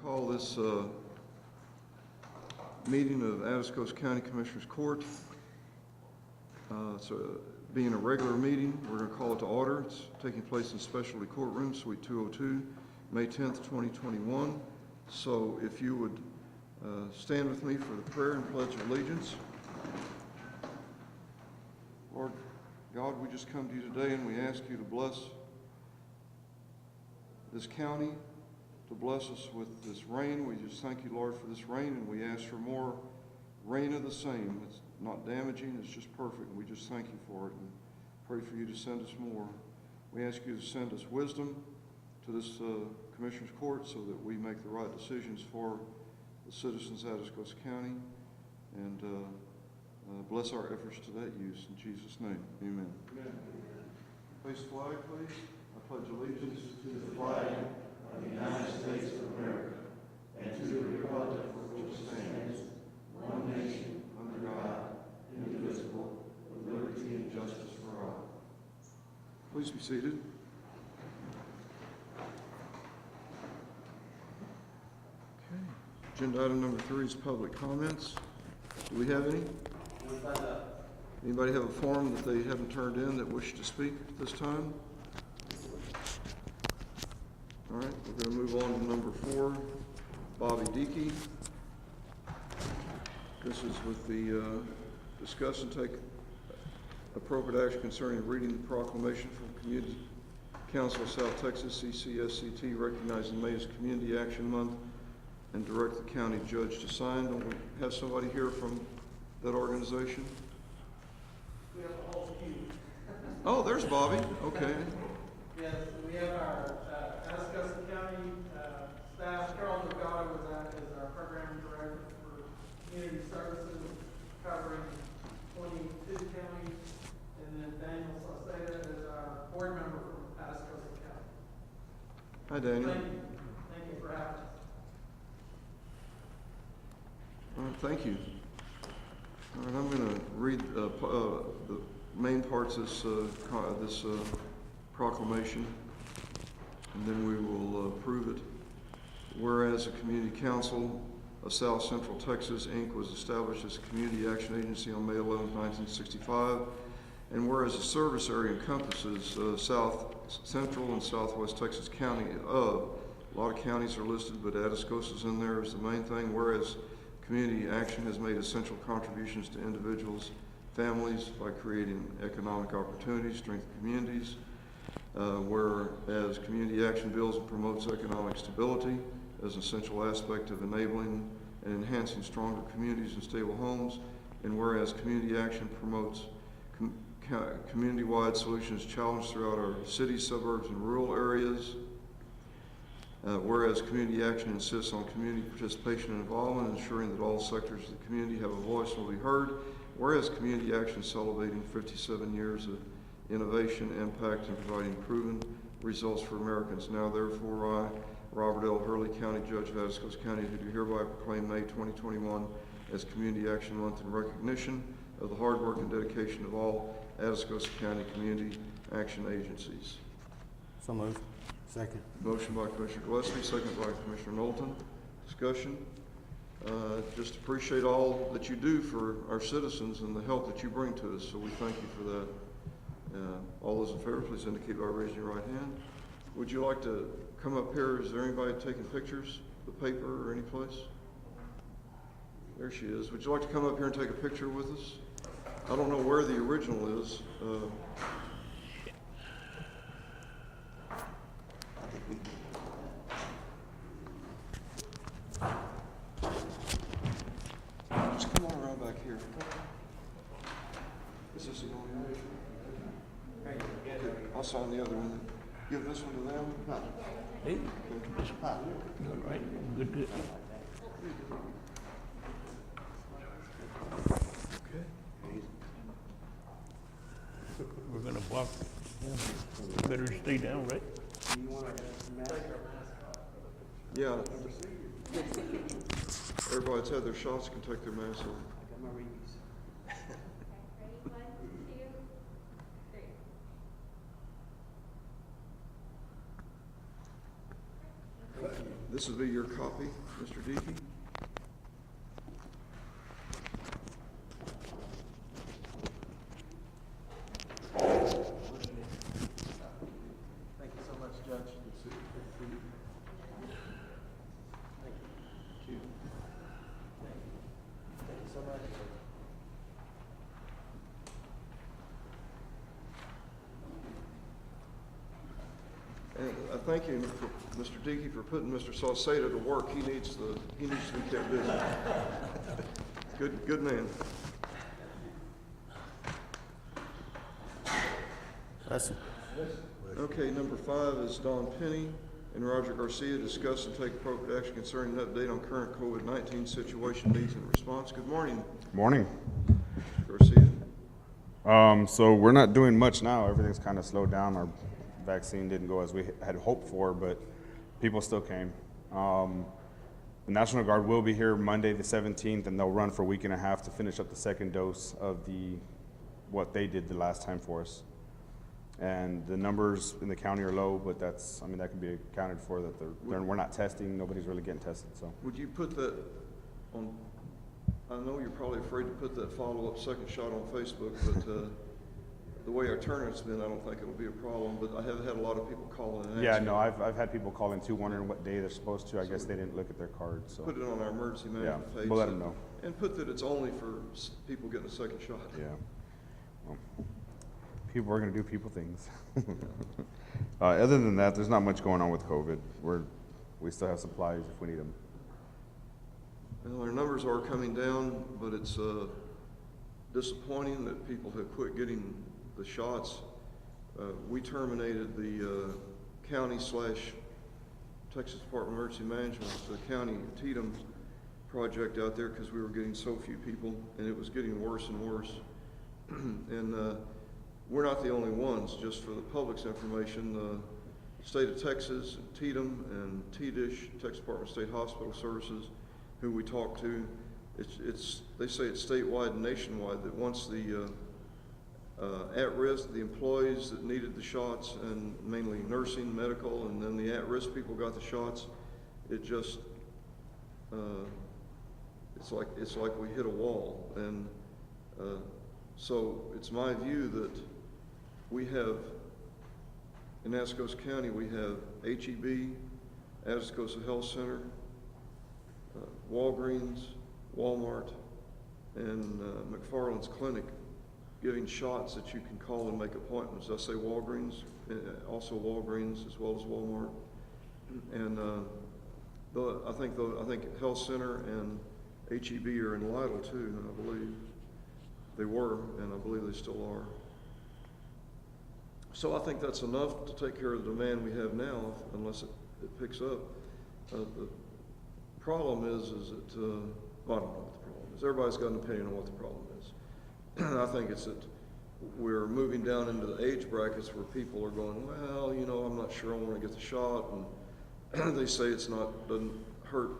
call this meeting of Atascos County Commissioners Court. Being a regular meeting, we're going to call it to order. It's taking place in Specialty Courtroom, Suite 202, May 10th, 2021. So if you would stand with me for the prayer and pledge of allegiance. Lord God, we just come to you today and we ask you to bless this county, to bless us with this rain. We just thank you, Lord, for this rain, and we ask for more rain of the same. It's not damaging, it's just perfect. We just thank you for it and pray for you to send us more. We ask you to send us wisdom to this Commissioner's Court so that we make the right decisions for the citizens of Atascosa County, and bless our efforts to that use. In Jesus' name, amen. Amen. Place the flag, please. I pledge allegiance to the flag of the United States of America and to the republic for which it stands, one nation, under God, indivisible, with liberty and justice for all. Please be seated. Okay. Agenda item number 3 is public comments. Do we have any? Anybody have a form that they haven't turned in that wish to speak at this time? All right, we're going to move on to number 4, Bobby Dickey. This is with the discuss and take appropriate action concerning reading the proclamation from Community Council of South Texas, CCSCT, recognizing May as Community Action Month, and direct the county judge to sign. Don't we have somebody here from that organization? We have a whole queue. Oh, there's Bobby. Okay. Yes, we have our Atascosa County staff. Carol Delgado is our program director for community services, covering 22 counties, and then Daniel Sauceda is our board member from Atascosa County. Hi, Daniel. Thank you. Thank you for having us. All right, thank you. All right, I'm going to read the main parts of this proclamation, and then we will approve it. Whereas the Community Council of South Central Texas, Inc. was established as a community action agency on May 11, 1965, and whereas the service area encompasses South Central and Southwest Texas County a lot of counties are listed, but Atascosa's in there is the main thing. Whereas community action has made essential contributions to individuals, families by creating economic opportunities, strengthen communities. Whereas community action builds and promotes economic stability as an essential aspect of enabling and enhancing stronger communities and stable homes. And whereas community action promotes community-wide solutions challenged throughout our cities, suburbs, and rural areas. Whereas community action insists on community participation and involvement, ensuring that all sectors of the community have a voice and will be heard. Whereas community action is celebrating 57 years of innovation, impact, and providing proven results for Americans. Now therefore I, Robert L. Hurley, County Judge of Atascosa County, do hereby proclaim May 2021 as Community Action Month in recognition of the hard work and dedication of all Atascosa County community action agencies. So moved. Second. Motion by Commissioner Gillespie, second by Commissioner Knowlton. Discussion. Just appreciate all that you do for our citizens and the help that you bring to us, so we thank you for that. All those in favor, please indicate by raising your right hand. Would you like to come up here? Is there anybody taking pictures, the paper or any place? There she is. Would you like to come up here and take a picture with us? I don't know where the original is. Just come on around back here. Is this the only one? Okay, I'll sign the other one. Give this one to them. Hey, all right, good. Okay. We're gonna walk. Better stay down, right? Yeah. Everybody that's had their shots can take their masks off. This will be your copy, Mr. Dickey. Thank you so much, Judge. Thank you. Thank you so much. And I thank you, Mr. Dickey, for putting Mr. Sauceda to work. He needs to be kept busy. Good man. That's it. Okay, number 5 is Don Penny and Roger Garcia discuss and take appropriate action concerning an update on current COVID-19 situation, needs, and response. Good morning, Morning. Garcia. So we're not doing much now. Everything's kind of slowed down. Our vaccine didn't go as we had hoped for, but people still came. The National Guard will be here Monday the 17th, and they'll run for a week and a half to finish up the second dose of what they did the last time for us. And the numbers in the county are low, but that can be accounted for, that we're not testing. Nobody's really getting tested. So Would you put that on, I know you're probably afraid to put that follow-up second shot on Facebook, but the way our turnout's been, I don't think it'll be a problem, but I have had a lot of people calling and asking. yeah, no, I've had people call in too, wondering what day they're supposed to. I guess they didn't look at their cards. So Put it on our emergency management yeah, page. we'll let them know. And put that it's only for people getting a second shot. Yeah. Well, people are going to do people things. Other than that, there's not much going on with COVID. We still have supplies if we need them. Well, our numbers are coming down, but it's disappointing that people have quit getting the shots. We terminated the county/Texas Department of Emergency Management, the county TDM project out there because we were getting so few people, and it was getting worse and worse. And we're not the only ones. Just for the public's information, the state of Texas, TDM and TDISH, Texas Department of State Hospital Services, who we talk to, they say it's statewide and nationwide, that once the at-risk, the employees that needed the shots, and mainly nursing, medical, and then the at-risk people got the shots, it just, it's like we hit a wall. And so it's my view that we have, in Atascos County, we have HEB, Atascosa Health Center, Walgreens, Walmart, and McFarland's Clinic giving shots that you can call and make appointments. I say Walgreens, also Walgreens as well as Walmart. And I think Health Center and HEB are in Lytle too, I believe. They were, and I believe they still are. So I think that's enough to take care of the demand we have now, unless it picks up. The problem is that, well, I don't know what the problem is. Everybody's got an opinion on what the problem is. I think it's that we're moving down into the age brackets where people are going, well, I'm not sure I want to get the shot, and they say doesn't hurt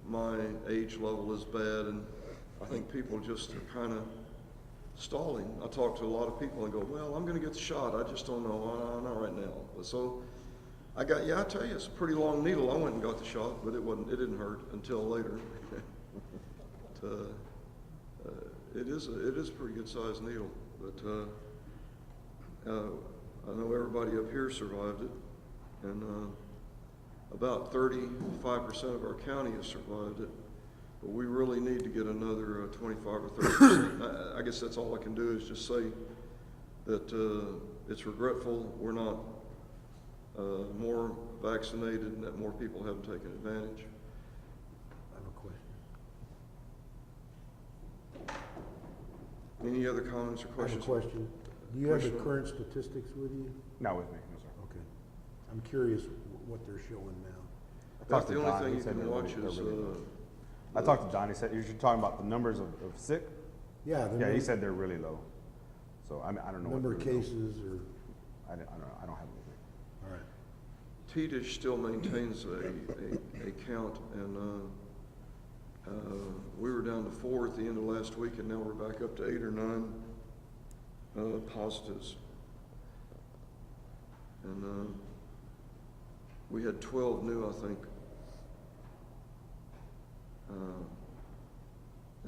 my age level as bad, and I think people just are kind of stalling. I talk to a lot of people and go, well, I'm going to get the shot. I just don't know. Not right now. So I tell you, it's a pretty long needle. I went and got the shot, but it didn't hurt until later. It is a pretty good sized needle, but I know everybody up here survived it, and about 35% of our county has survived it. But we really need to get another 25 or 30%. I guess that's all I can do is just say that it's regretful we're not more vaccinated and that more people haven't taken advantage. I have a question. Any other comments or I have a questions? question. Do you have the Question. current statistics with you? Not with me, no sir. Okay. I'm curious what they're showing now. I That's talked to the Don. only thing He you said can they're watch really- is they're really low. I talked to Don. He said you're talking about the numbers of sick. Yeah. Yeah, he said they're really low. So I don't know. Number what of really low. cases or, I don't know. I don't have anything. all right. TDISH still maintains a count, and we were down to 4 at the end of last week, and now we're back up to 8 or 9 positives. And we had 12 new, I think,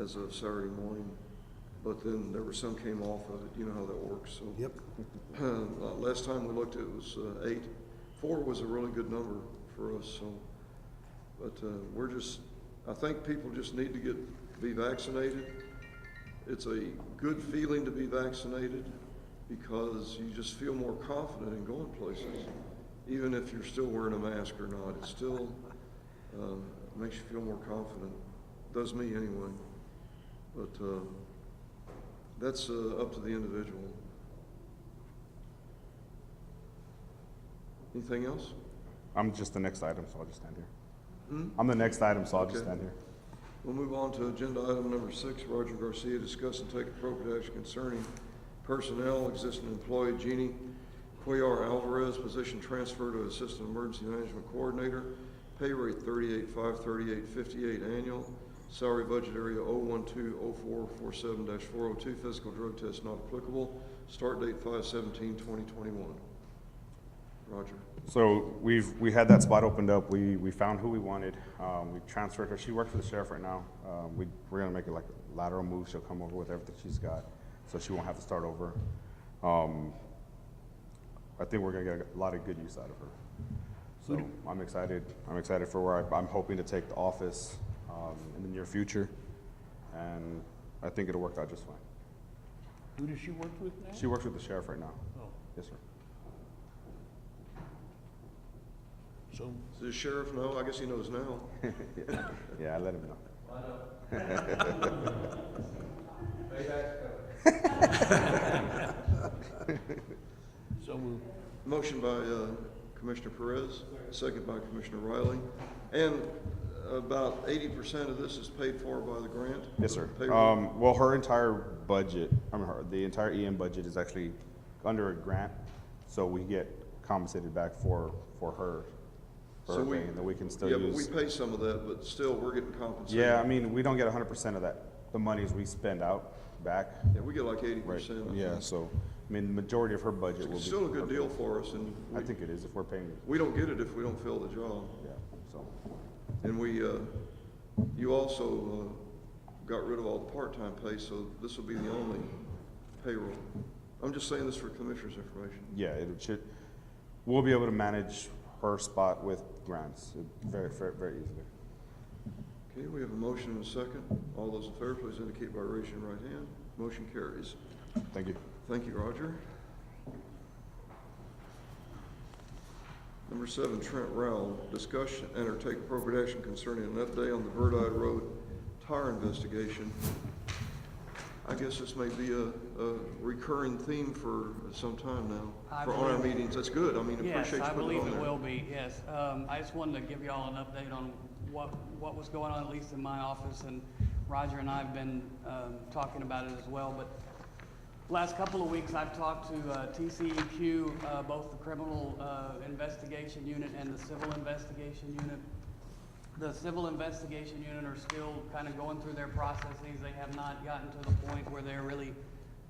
as of Saturday morning, but then there were some came off of it. You know how that works. So Yep. last time we looked, it was 8. 4 was a really good number for us. So, but I think people just need to be vaccinated. It's a good feeling to be vaccinated because you just feel more confident in going places, even if you're still wearing a mask or not. It still makes you feel more confident. Does me anyway. But that's up to the individual. Anything else? I'm just the next item, so I'll just stand here. Hmm? I'm the next item, so I'll just Okay. stand here. We'll move on to agenda item number 6. Roger Garcia, discuss and take appropriate action concerning personnel, existing employee Jeannie Cuellar Alvarez, position transfer to Assistant Emergency Management Coordinator, pay rate $38,538.58 annual, salary budget area 0120447-402, physical drug test not applicable, start date 5/17/2021. Roger. So we had that spot opened up. We found who we wanted. We transferred her. She works for the sheriff right now. We're gonna make it like a lateral move. She'll come over with everything she's got, so she won't have to start over. I think we're gonna get a lot of good use out of her. So I'm excited. I'm excited for where I'm hoping to take the office in the near future, and I think it'll work out just fine. Who does she work with now? She works with the sheriff right now. Oh, Yes, sir. so, Does the sheriff know? I guess he knows now. Yeah, I let him know. so moved. Motion by Commissioner Perez, second by Commissioner Riley. And about 80% of this is paid for by the grant? Yes, sir. Payroll? Well, her entire budget, the entire EM budget is actually under a grant, so we get compensated back for her. So we, and then we can still yeah, but we use. pay some of that, but still, we're getting compensated. Yeah, I mean, we don't get 100% of that, the monies we spend out back. Yeah, we get like 80%. Right. I think. Yeah, so, I mean, the majority of her budget will be. It's still a good deal for us, and I think it is if we're paying, we don't get it if we don't fill the job. yeah, so. And you also got rid of all the part-time pay, so this will be the only payroll. I'm just saying this for commissioners' information. Yeah, it should, we'll be able to manage her spot with grants very, very, very easily. Okay, we have a motion and a second. All those in favor, please indicate by raising your right hand. Motion carries. Thank you. Thank you, Roger. Number 7, Trent Rowell, discuss and or take appropriate action concerning an update on the Bird Eye Road tire investigation. I guess this may be a recurring theme for some time now, on our meetings. That's good. I mean, Yes, appreciate you I putting it believe on it there. will be, yes. I just wanted to give you all an update on what was going on, at least in my office, and Roger and I have been talking about it as well. But last couple of weeks, I've talked to TCEQ, both the criminal investigation unit and the civil investigation unit. The civil investigation unit are still kind of going through their processes. They have not gotten to the point where they're really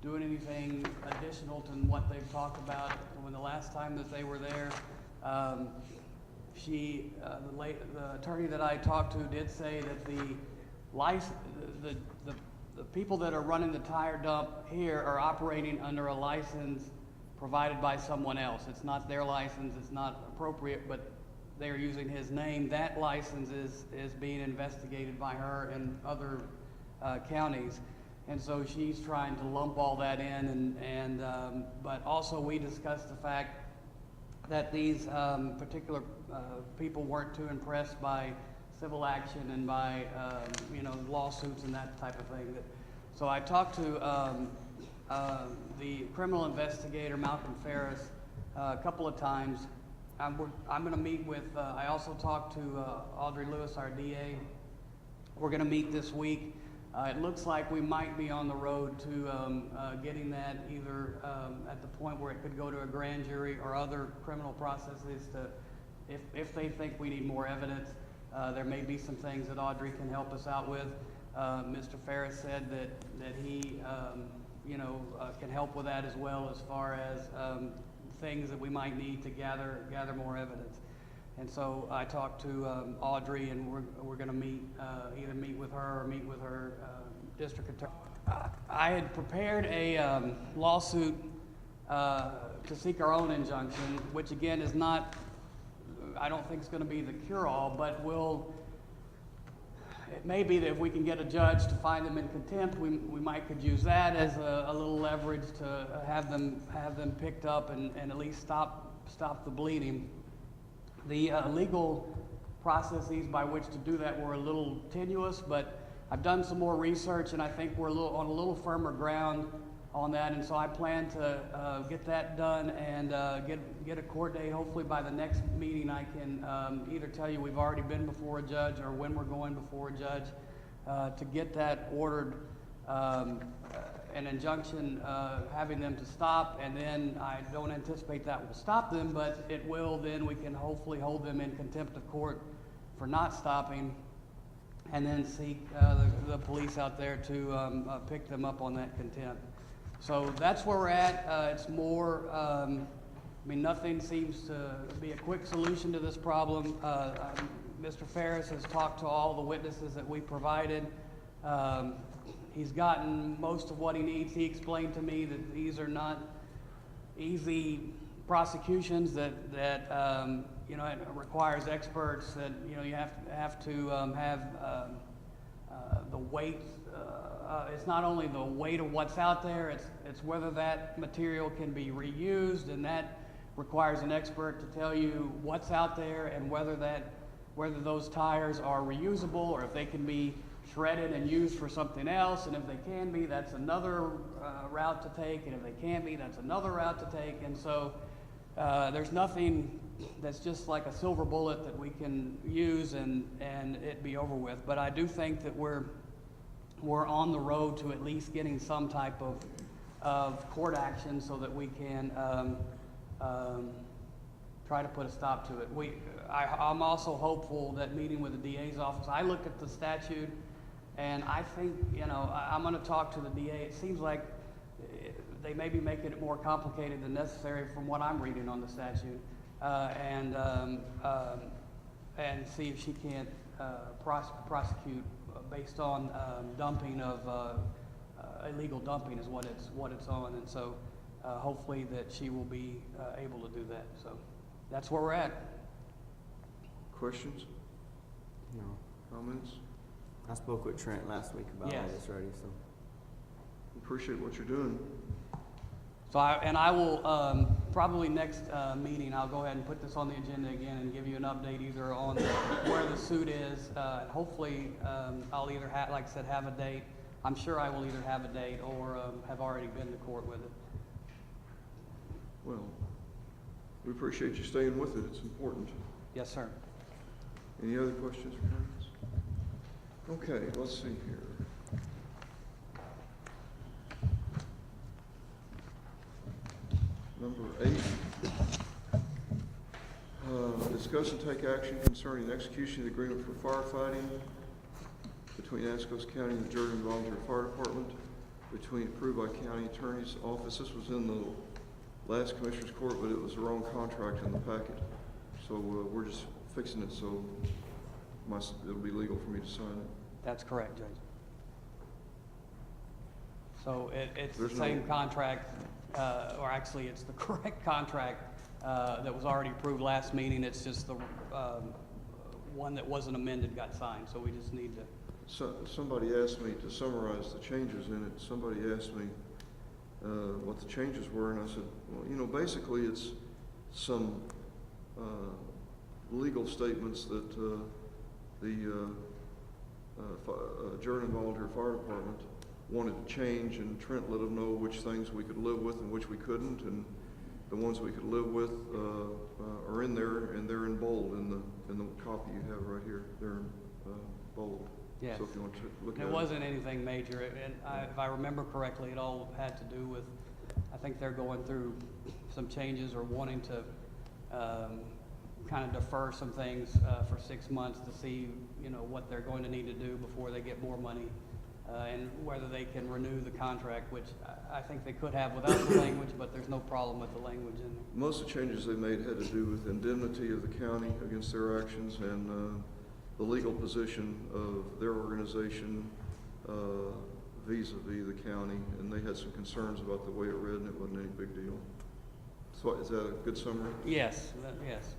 doing anything additional to what they've talked about. When the last time that they were there, the attorney that I talked to did say that the people that are running the tire dump here are operating under a license provided by someone else. It's not their license, it's not appropriate, but they are using his name. That license is being investigated by her and other counties. And so she's trying to lump all that in, but also we discussed the fact that these particular people weren't too impressed by civil action and by lawsuits and that type of thing. So I talked to the criminal investigator Malcolm Ferris a couple of times. I'm going to meet with. I also talked to Audrey Lewis, our DA. We're going to meet this week. It looks like we might be on the road to getting that either at the point where it could go to a grand jury or other criminal processes to, if they think we need more evidence. There may be some things that Audrey can help us out with. Mr. Ferris said that he can help with that as well, as far as things that we might need to gather more evidence. And so I talked to Audrey, and we're going to meet, either meet with her or meet with her district attorney. I had prepared a lawsuit to seek our own injunction, which again is not, I don't think is going to be the cure-all, but it may be that if we can get a judge to find them in contempt, we might could use that as a little leverage to have them picked up and at least stop the bleeding. The legal processes by which to do that were a little tenuous, but I've done some more research, and I think we're on a little firmer ground on that, and so I plan to get that done and get a court date. Hopefully by the next meeting I can either tell you we've already been before a judge or when we're going before a judge to get that ordered, an injunction having them to stop, and then I don't anticipate that will stop them, but it will, then we can hopefully hold them in contempt of court for not stopping, and then seek the police out there to pick them up on that contempt. So that's where we're at. It's more, I mean, nothing seems to be a quick solution to this problem. Mr. Ferris has talked to all the witnesses that we provided. He's gotten most of what he needs. He explained to me that these are not easy prosecutions, that you know, it requires experts, that, you know, you have to have the weight. It's not only the weight of what's out there, it's whether that material can be reused, and that requires an expert to tell you what's out there and whether those tires are reusable, or if they can be shredded and used for something else, and if they can be, that's another route to take, and if they can't be, that's another route to take. And so there's nothing that's just like a silver bullet that we can use and it be over with. But I do think that we're on the road to at least getting some type of court action so that we can try to put a stop to it. I'm also hopeful that meeting with the DA's office, I looked at the statute, and I think, you know, I'm going to talk to the DA. It seems like they may be making it more complicated than necessary from what I'm reading on the statute, and see if she can't prosecute based on dumping of illegal dumping is what it's on, and so hopefully that she will be able to do that. So that's where we're at. Questions? No. Comments? I spoke with Trent last week about all Yes. this already, so. Appreciate what you're doing. So I will probably next meeting, I'll go ahead and put this on the agenda again and give you an update either on where the suit is. Hopefully I'll either have, like I said, have a date. I'm sure I will either have a date or have already been to court with it. Well, we appreciate you staying with it. It's important. Yes, sir. Any other questions or comments? Okay, let's see here. Number 8, discuss and take action concerning execution of the agreement for firefighting between Atascos County and the Jordan Volunteer Fire Department, approved by county attorney's office. This was in the last commissioner's court, but it was the wrong contract in the packet. So we're just fixing it so it'll be legal for me to sign it. That's correct, Judge. So it's There's the same no- contract, or actually it's the correct contract that was already approved last meeting. It's just the one that wasn't amended got signed, so we just need to. So, somebody asked me to summarize the changes in it. Somebody asked me what the changes were, and I said, well, you know, basically it's some legal statements that the Jordan Volunteer Fire Department wanted to change, and Trent let them know which things we could live with and which we couldn't, and the ones we could live with are in there, and they're in bold in the copy you have right here. They're in bold. Yes. So if you want to look at it. It wasn't anything major, and if I remember correctly, it all had to do with, I think they're going through some changes or wanting to kind of defer some things for 6 months to see, you know, what they're going to need to do before they get more money and whether they can renew the contract, which I think they could have without the language, but there's no problem with the language in there. Most of the changes they made had to do with indemnity of the county against their actions and the legal position of their organization vis-a-vis the county, and they had some concerns about the way it read, and it wasn't any big deal. So is that a good summary? Yes, yes.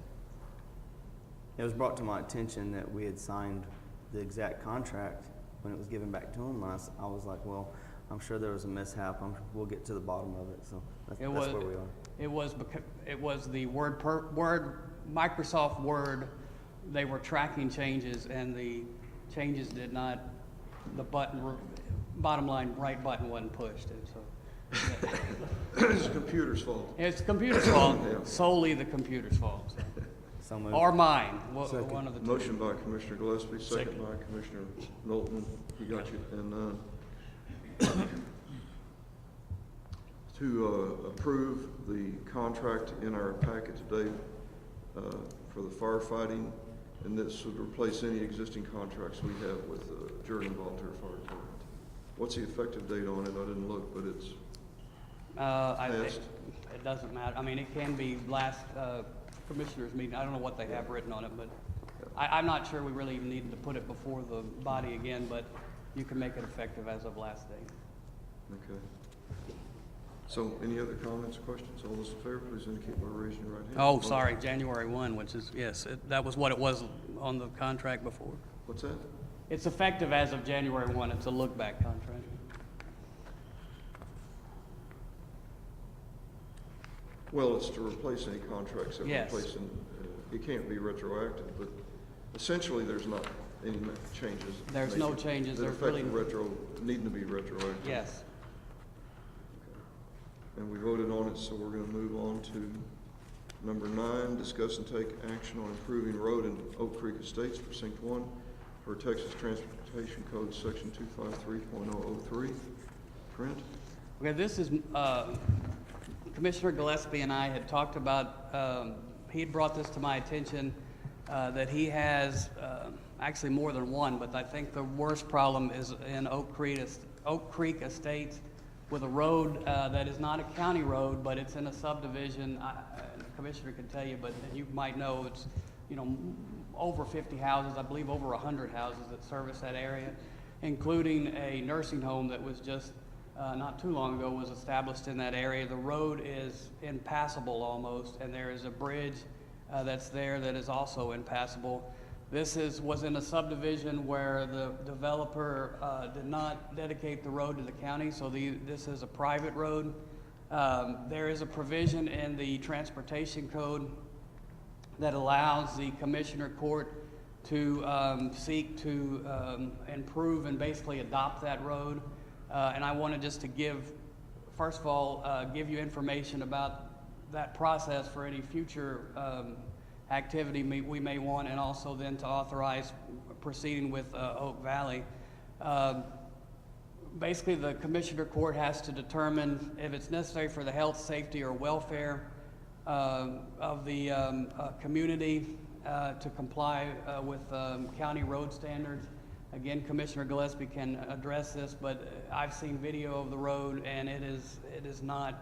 It was brought to my attention that we had signed the exact contract when it was given back to them. And I was like, well, I'm sure there was a mishap. We'll get to the bottom of it. So that's where we are. It was the Microsoft Word. They were tracking changes, and the changes did not. The bottom line, right button wasn't pushed, and so. It's the computer's fault. It's the computer's fault. Yeah. Solely the computer's fault. So. So moved. Or mine. Second. One of the two. Motion by Commissioner Gillespie, second Second. by Commissioner Knowlton. You got you. And to approve the contract in our packet today for the firefighting, and this would replace any existing contracts we have with Jordan Volunteer Fire Department. What's the effective date on it? I didn't look, but it's passed. It doesn't matter. I mean, it can be last commissioners meeting. I don't know what they have written on it, but I'm not sure we really even needed to put it before the body again, but you can make it effective as of last day. Okay. So any other comments, questions? All those in favor, please indicate by raising your right hand. Oh, sorry, January 1, which is, yes, that was what it was on the contract before. What's that? It's effective as of January 1. It's a look-back contract. Well, it's to replace any contracts that Yes. replacing, it can't be retroactive, but essentially there's not any changes. There's no changes. That There's affect really- needing to be retroactive. Yes. And we voted on it, so we're gonna move on to number 9, discuss and take action on improving road in Oak Creek Estates, Precinct 1, for Texas Transportation Code, Section 253.003. Trent? Okay, this is, Commissioner Gillespie and I had talked about, he had brought this to my attention, that he has, actually more than one, but I think the worst problem is in Oak Creek Estates with a road that is not a county road, but it's in a subdivision. The Commissioner can tell you, but you might know it's, over 50 houses, I believe over 100 houses that service that area, including a nursing home that was just not too long ago was established in that area. The road is impassable almost, and there is a bridge that's there that is also impassable. This was in a subdivision where the developer did not dedicate the road to the county, so this is a private road. There is a provision in the transportation code that allows the commissioner court to seek to improve and basically adopt that road. And I wanted just to first of all, give you information about that process for any future activity we may want, and also then to authorize proceeding with Oak Valley. Basically, the commissioner court has to determine if it's necessary for the health, safety, or welfare of the community to comply with county road standards. Again, Commissioner Gillespie can address this, but I've seen video of the road, and it is not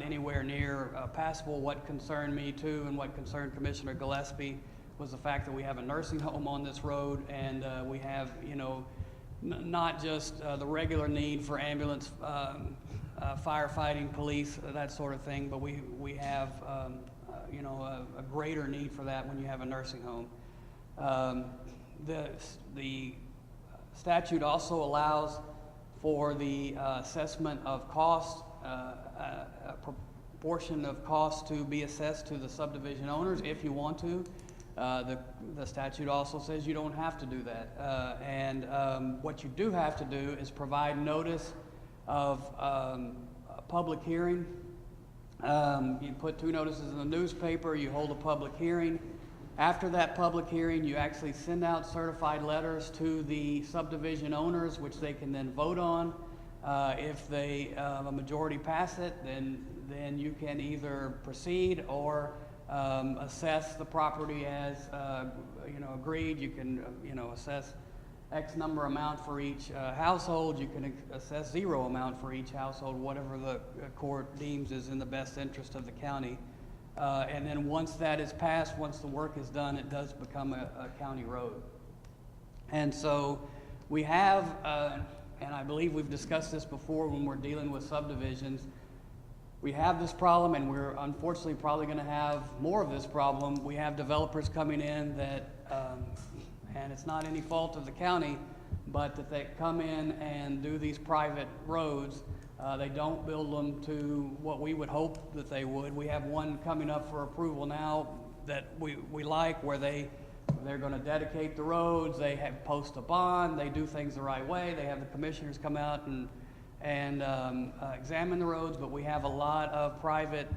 anywhere near passable. What concerned me too, and what concerned Commissioner Gillespie, was the fact that we have a nursing home on this road, and we have, not just the regular need for ambulance, firefighting, police, that sort of thing, but we have, a greater need for that when you have a nursing home. The statute also allows for the assessment of cost, a proportion of cost to be assessed to the subdivision owners if you want to. The statute also says you don't have to do that. And what you do have to do is provide notice of a public hearing. You put 2 notices in the newspaper, you hold a public hearing. After that public hearing, you actually send out certified letters to the subdivision owners, which they can then vote on. If a majority pass it, then you can either proceed or assess the property as agreed. You can assess X number amount for each household. You can assess 0 amount for each household, whatever the court deems is in the best interest of the county. And then once that is passed, once the work is done, it does become a county road. And so we have, and I believe we've discussed this before when we're dealing with subdivisions, we have this problem, and we're unfortunately probably going to have more of this problem. We have developers coming in that, and it's not any fault of the county, but that they come in and do these private roads. They don't build them to what we would hope that they would. We have one coming up for approval now that we like, where they're going to dedicate the roads, they have post a bond, they do things the right way, they have the commissioners come out and examine the roads, but we have a lot of private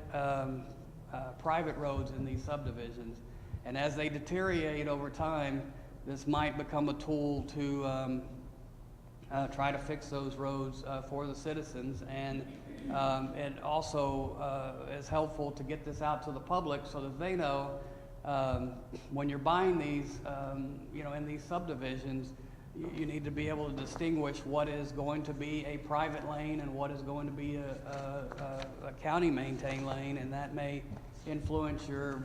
roads in these subdivisions. And as they deteriorate over time, this might become a tool to try to fix those roads for the citizens. And it also is helpful to get this out to the public so that they know when you're buying these, in these subdivisions, you need to be able to distinguish what is going to be a private lane and what is going to be a county maintained lane, and that may influence your,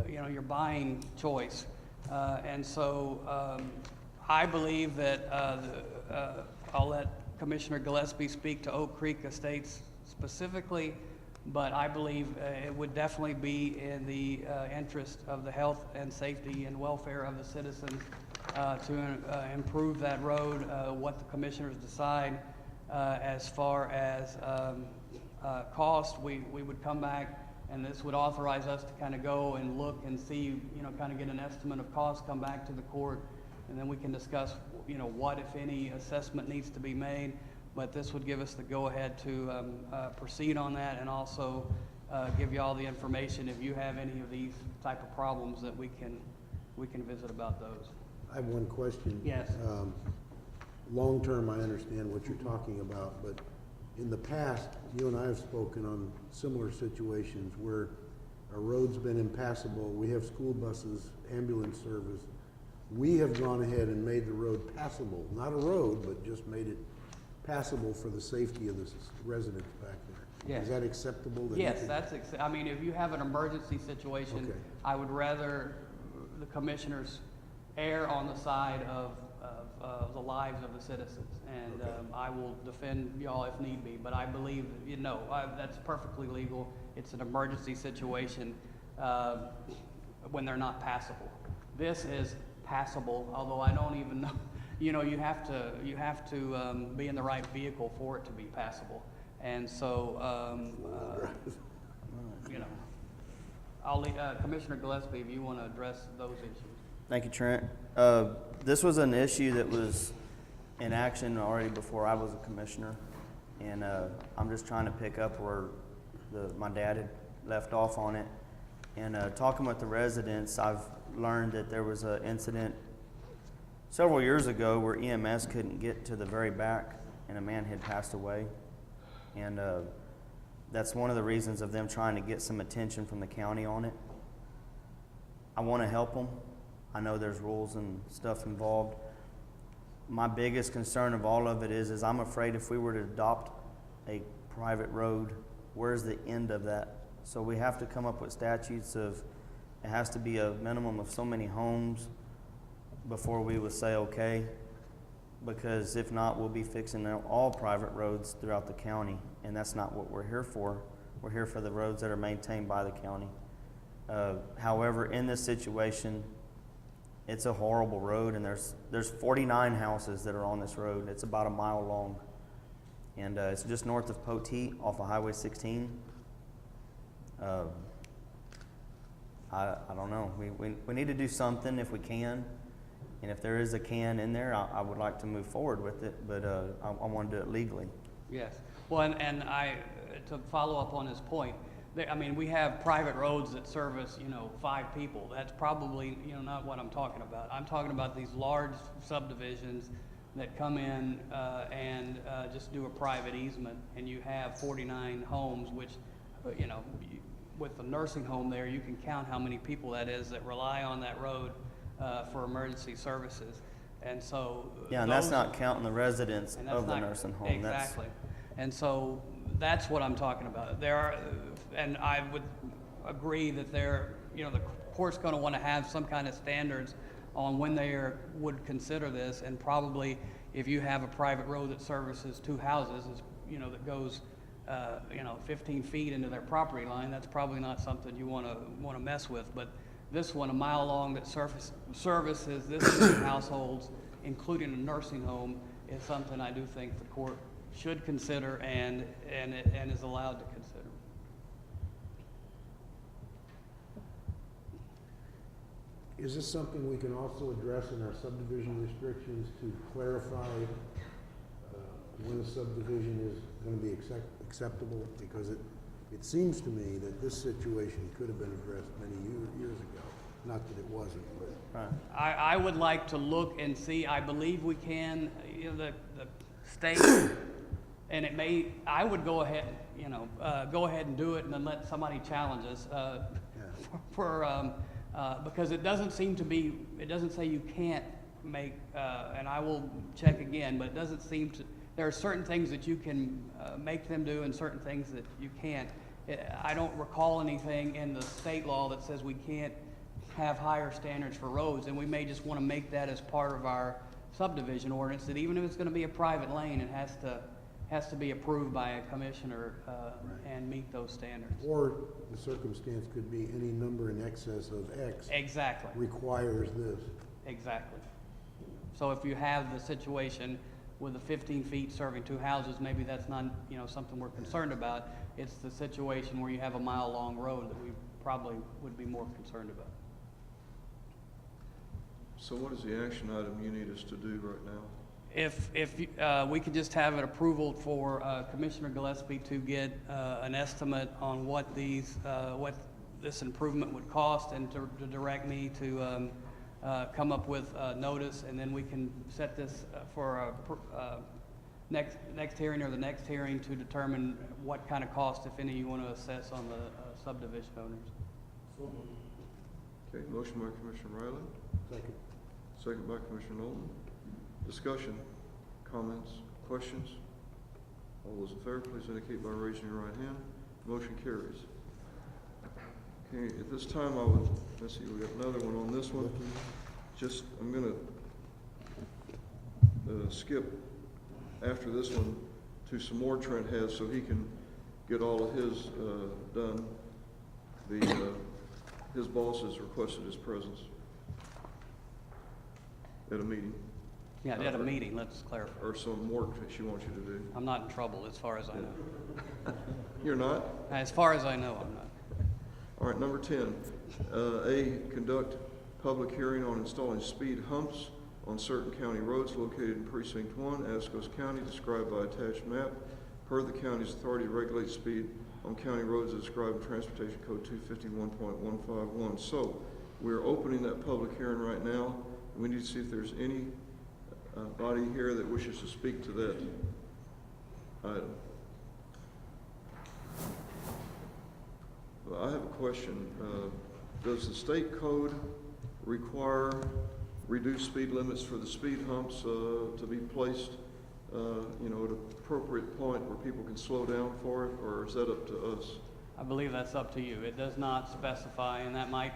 your buying choice. And so I believe that I'll let Commissioner Gillespie speak to Oak Creek Estates specifically, but I believe it would definitely be in the interest of the health and safety and welfare of the citizens to improve that road. What the commissioners decide as far as cost, we would come back, and this would authorize us to kind of go and look and see, kind of get an estimate of cost, come back to the court, and then we can discuss, what, if any, assessment needs to be made. But this would give us the go-ahead to proceed on that, and also give you all the information if you have any of these type of problems that we can visit about those. I have one question. Yes. Long-term, I understand what you're talking about, but in the past, you and I have spoken on similar situations where a road's been impassable. We have school buses, ambulance service. We have gone ahead and made the road passable, not a road, but just made it passable for the safety of the residents back there. Yes. Is that acceptable? Yes, I mean, if you have an emergency situation, Okay. I would rather the commissioners err on the side of the lives of the citizens. And Okay. I will defend y'all if need be, but I believe, that's perfectly legal. It's an emergency situation when they're not passable. This is passable, although I don't even know, you have to be in the right vehicle for it to be passable. And so, I'll leave, Commissioner Gillespie, if you want to address those issues. Thank you, Trent. This was an issue that was in action already before I was a commissioner, and I'm just trying to pick up where my dad had left off on it. And talking with the residents, I've learned that there was an incident several years ago where EMS couldn't get to the very back, and a man had passed away. And that's one of the reasons of them trying to get some attention from the county on it. I want to help them. I know there's rules and stuff involved. My biggest concern of all of it is I'm afraid if we were to adopt a private road, where's the end of that? So we have to come up with statutes of, it has to be a minimum of so many homes before we would say okay, because if not, we'll be fixing all private roads throughout the county, and that's not what we're here for. We're here for the roads that are maintained by the county. However, in this situation, it's a horrible road, and there's 49 houses that are on this road. It's about a mile long, and it's just north of Poteet off of Highway 16. I don't know. We need to do something if we can, and if there is a can in there, I would like to move forward with it, but I want to do it legally. Yes. Well, and to follow up on his point, we have private roads that service, 5 people. That's probably, not what I'm talking about. I'm talking about these large subdivisions that come in and just do a private easement, and you have 49 homes, which, with the nursing home there, you can count how many people that is that rely on that road for emergency services. And so. Yeah, and that's those- not counting the residents and that's of the not- nursing home. That's- Exactly. And so that's what I'm talking about. There are, and I would agree that there, you know, the court's gonna wanna have some kind of standards on when would consider this, and probably if you have a private road that services 2 houses, you know, that goes, 15 feet into their property line, that's probably not something you wanna mess with. But this one, a mile long, that services this many households, including a nursing home, is something I do think the court should consider and is allowed to consider. Is this something we can also address in our subdivision restrictions to clarify when a subdivision is gonna be acceptable? Because it seems to me that this situation could have been addressed many years ago. Not that it wasn't, but. Right. I would like to look and see, I believe we can, the state, and it may, I would go ahead, go ahead and do it and then let somebody challenge us, because it doesn't seem to be, it doesn't say you can't make, and I will check again, but it doesn't seem to, there are certain things that you can make them do and certain things that you can't. I don't recall anything in the state law that says we can't have higher standards for roads, and we may just want to make that as part of our subdivision ordinance, that even if it's going to be a private lane, it has to be approved by a commissioner and meet those standards. Or the circumstance could be any number in excess of X Exactly. requires this. Exactly. So if you have the situation with the 15 feet serving 2 houses, maybe that's not, something we're concerned about. It's the situation where you have a mile-long road that we probably would be more concerned about. So what is the action item you need us to do right now? If we could just have an approval for Commissioner Gillespie to get an estimate on what this improvement would cost, and to direct me to come up with notice, and then we can set this for a next hearing or the next hearing to determine what kind of cost, if any, you want to assess on the subdivision owners. Okay, motion by Commissioner Riley, Second. second by Commissioner Knowlton. Discussion, comments, questions? All those in favor, please indicate by raising your right hand. Motion carries. Okay, at this time let's see, we got another one on this one. I'm gonna skip after this one to some more Trent has, so he can get all of his done. His boss has requested his presence at a meeting. Yeah, at a meeting, let's clarify. Or some work that she wants you to do. I'm not in trouble as far as I know. You're not? As far as I know, I'm not. All right, number 10, A, conduct public hearing on installing speed humps on certain county roads located in Precinct 1, Atascos County, described by attached map, per the county's authority to regulate speed on county roads as described in Transportation Code 251.151. So, we're opening that public hearing right now. We need to see if there's any body here that wishes to speak to that item. Well, I have a question. Does the state code require reduced speed limits for the speed humps to be placed, at an appropriate point where people can slow down for it, or is that up to us? I believe that's up to you. It does not specify, and that might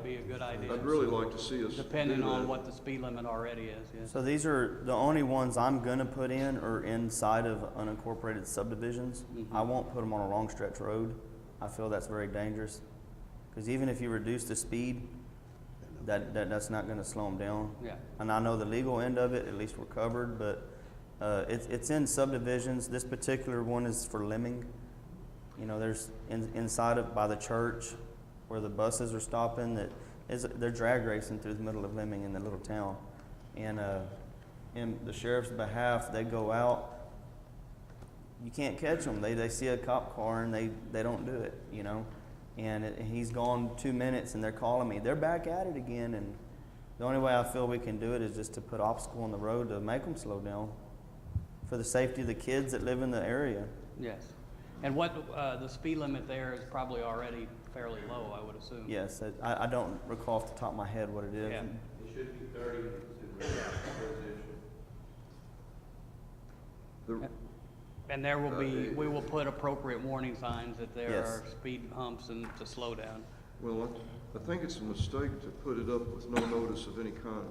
be a good idea. I'd really like to see us do Depending on that. what the speed limit already is, yes. So these are, the only ones I'm gonna put in are inside of unincorporated subdivisions. I won't put them on a long stretch road. I feel that's very dangerous. Because even if you reduce the speed, that's not gonna slow them down. Yeah. And I know the legal end of it, at least we're covered, but it's in subdivisions. This particular one is for limbing. There's inside of, by the church, where the buses are stopping, they're drag racing through the middle of Lemming in the little town. And in the sheriff's behalf, they go out, you can't catch them. They see a cop car and they don't do it, And he's gone 2 minutes and they're calling me. They're back at it again. And the only way I feel we can do it is just to put obstacle on the road to make them slow down for the safety of the kids that live in the area. Yes. And what, the speed limit there is probably already fairly low, I would assume. Yes, I don't recall off the top of my head what it is. Yeah. It should be 30 to residential. The- And there will be, we will put appropriate warning signs that there Yes. are speed humps and to slow down. Well, I think it's a mistake to put it up with no notice of any kind.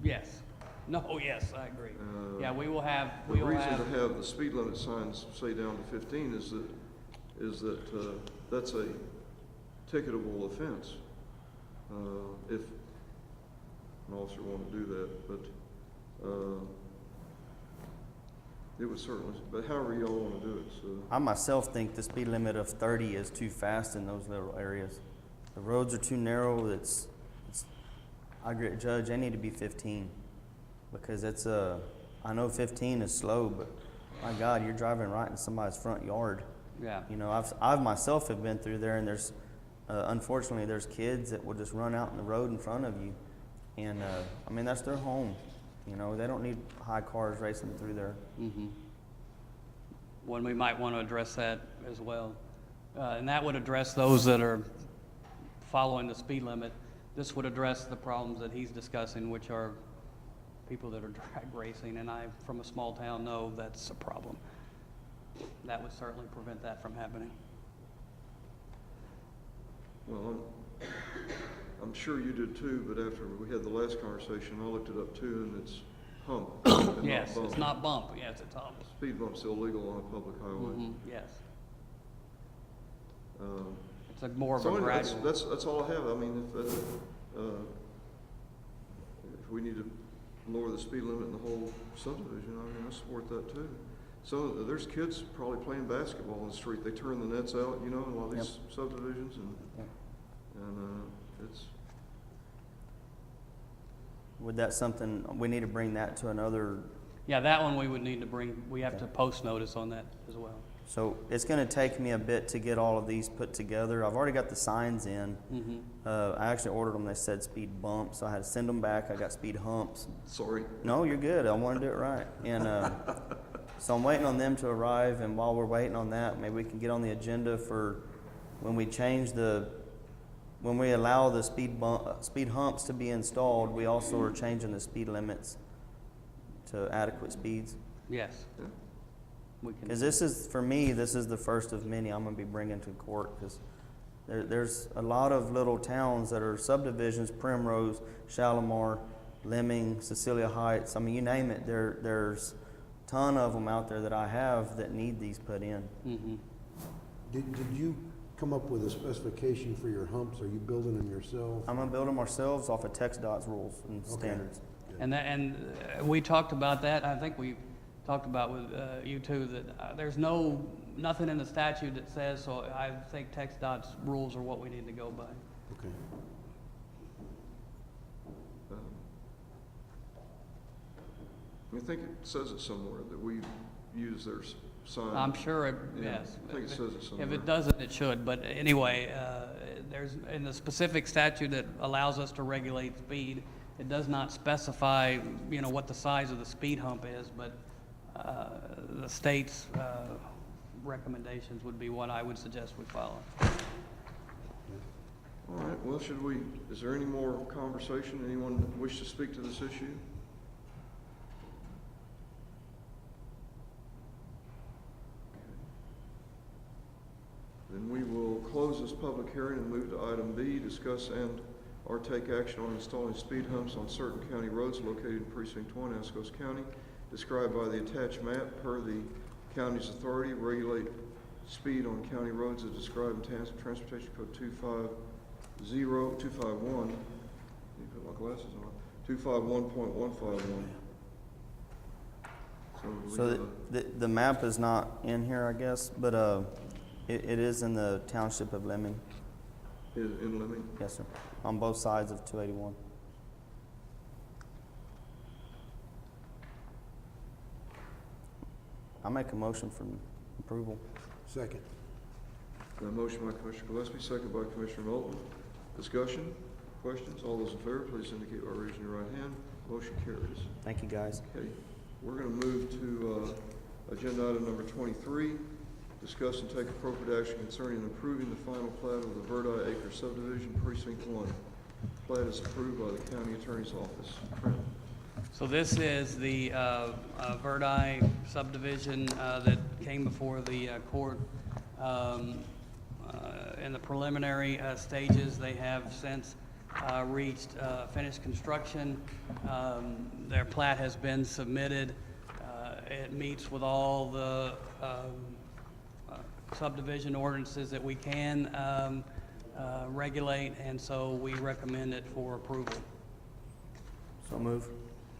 Yes. No, yes, I agree. Yeah, we will have, The we will reason have, to have the speed limit signs say down to 15 is that that's a ticketable offense. If an officer wanted to do that, but it would certainly, but however y'all want to do it, so. I myself think the speed limit of 30 is too fast in those little areas. The roads are too narrow. I agree, Judge, they need to be 15. Because I know 15 is slow, but my God, you're driving right in somebody's front yard. yeah. You know, I've myself have been through there, and there's, unfortunately, there's kids that will just run out in the road in front of you. And, I mean, that's their home. You know, they don't need high cars racing through there. Mm-hmm. When we might want to address that as well. And that would address those that are following the speed limit. This would address the problems that he's discussing, which are people that are drag racing, and I, from a small town, know that's a problem. That would certainly prevent that from happening. Well, I'm sure you did too, but after we had the last conversation, I looked it up too, and it's hump. and Yes, bump. it's not bump, yes, it's hump. Speed bump's illegal on a public highway. Mhm, yes. Um, It's a more of So a anyway, gradual. that's all I have. I mean, if we need to lower the speed limit in the whole subdivision, I mean, I support that too. So there's kids probably playing basketball in the street. They turn the nets out, you know, in a lot of these subdivisions, and Yep. it's, Would that something, we need to bring that to another, Yeah, that one we would need to bring, we have to post notice on that as well. so it's gonna take me a bit to get all of these put together. I've already got the signs in. Mm-hmm. I actually ordered them, they said speed bumps, so I had to send them back. I got speed humps. sorry. No, you're good. I want to do it right. And so I'm waiting on them to arrive, and while we're waiting on that, maybe we can get on the agenda for when we change when we allow the speed humps to be installed, we also are changing the speed limits to adequate speeds. Yes. Yeah. We can. Because this is, for me, this is the first of many I'm going to be bringing to court, because there's a lot of little towns that are subdivisions, Primrose, Shalimar, Lemming, Cecilia Heights. I mean, you name it, there's a ton of them out there that I have that need these put in. Mm-hmm. Did you come up with a specification for your humps? Are you building them yourself? I'm going to build them ourselves off of TxDOT's rules and Okay. standards. And we talked about that, I think we talked about with you too, that there's nothing in the statute that says, so I think TxDOT's rules are what we need to go by. Okay. I think it says it somewhere that we use their sign. I'm sure it, Yeah, yes. I think it says it somewhere. If it doesn't, it should, but anyway, there's, in the specific statute that allows us to regulate speed, it does not specify, you know, what the size of the speed hump is, but the state's recommendations would be what I would suggest we follow. All right, well, is there any more conversation? Anyone wish to speak to this issue? Then we will close this public hearing and move to item B, discuss and/or take action on installing speed humps on certain county roads located in precinct 1, Atascos County, described by the attached map per the county's authority, regulate speed on county roads as described in Transportation Code 251. Let me put my glasses on. 251.151. So the map is not in here, I guess, but it is in the township of Lemming. In Lemming. Yes, sir. On both sides of 281. I make a motion for approval. Second. A motion by Commissioner Gillespie, second by Commissioner Knowlton. Discussion, questions? All those in favor, please indicate by raising your right hand. Motion carries. Thank you, guys. Okay, we're going to move to agenda item number 23. Discuss and take appropriate action concerning approving the final plat of the Verdi Acre subdivision, precinct 1. Plat is approved by the county attorney's office. Trent. So this is the Verdi subdivision that came before the court in the preliminary stages. They have since reached finished construction. Their plat has been submitted. It meets with all the subdivision ordinances that we can regulate, and so we recommend it for approval. So move.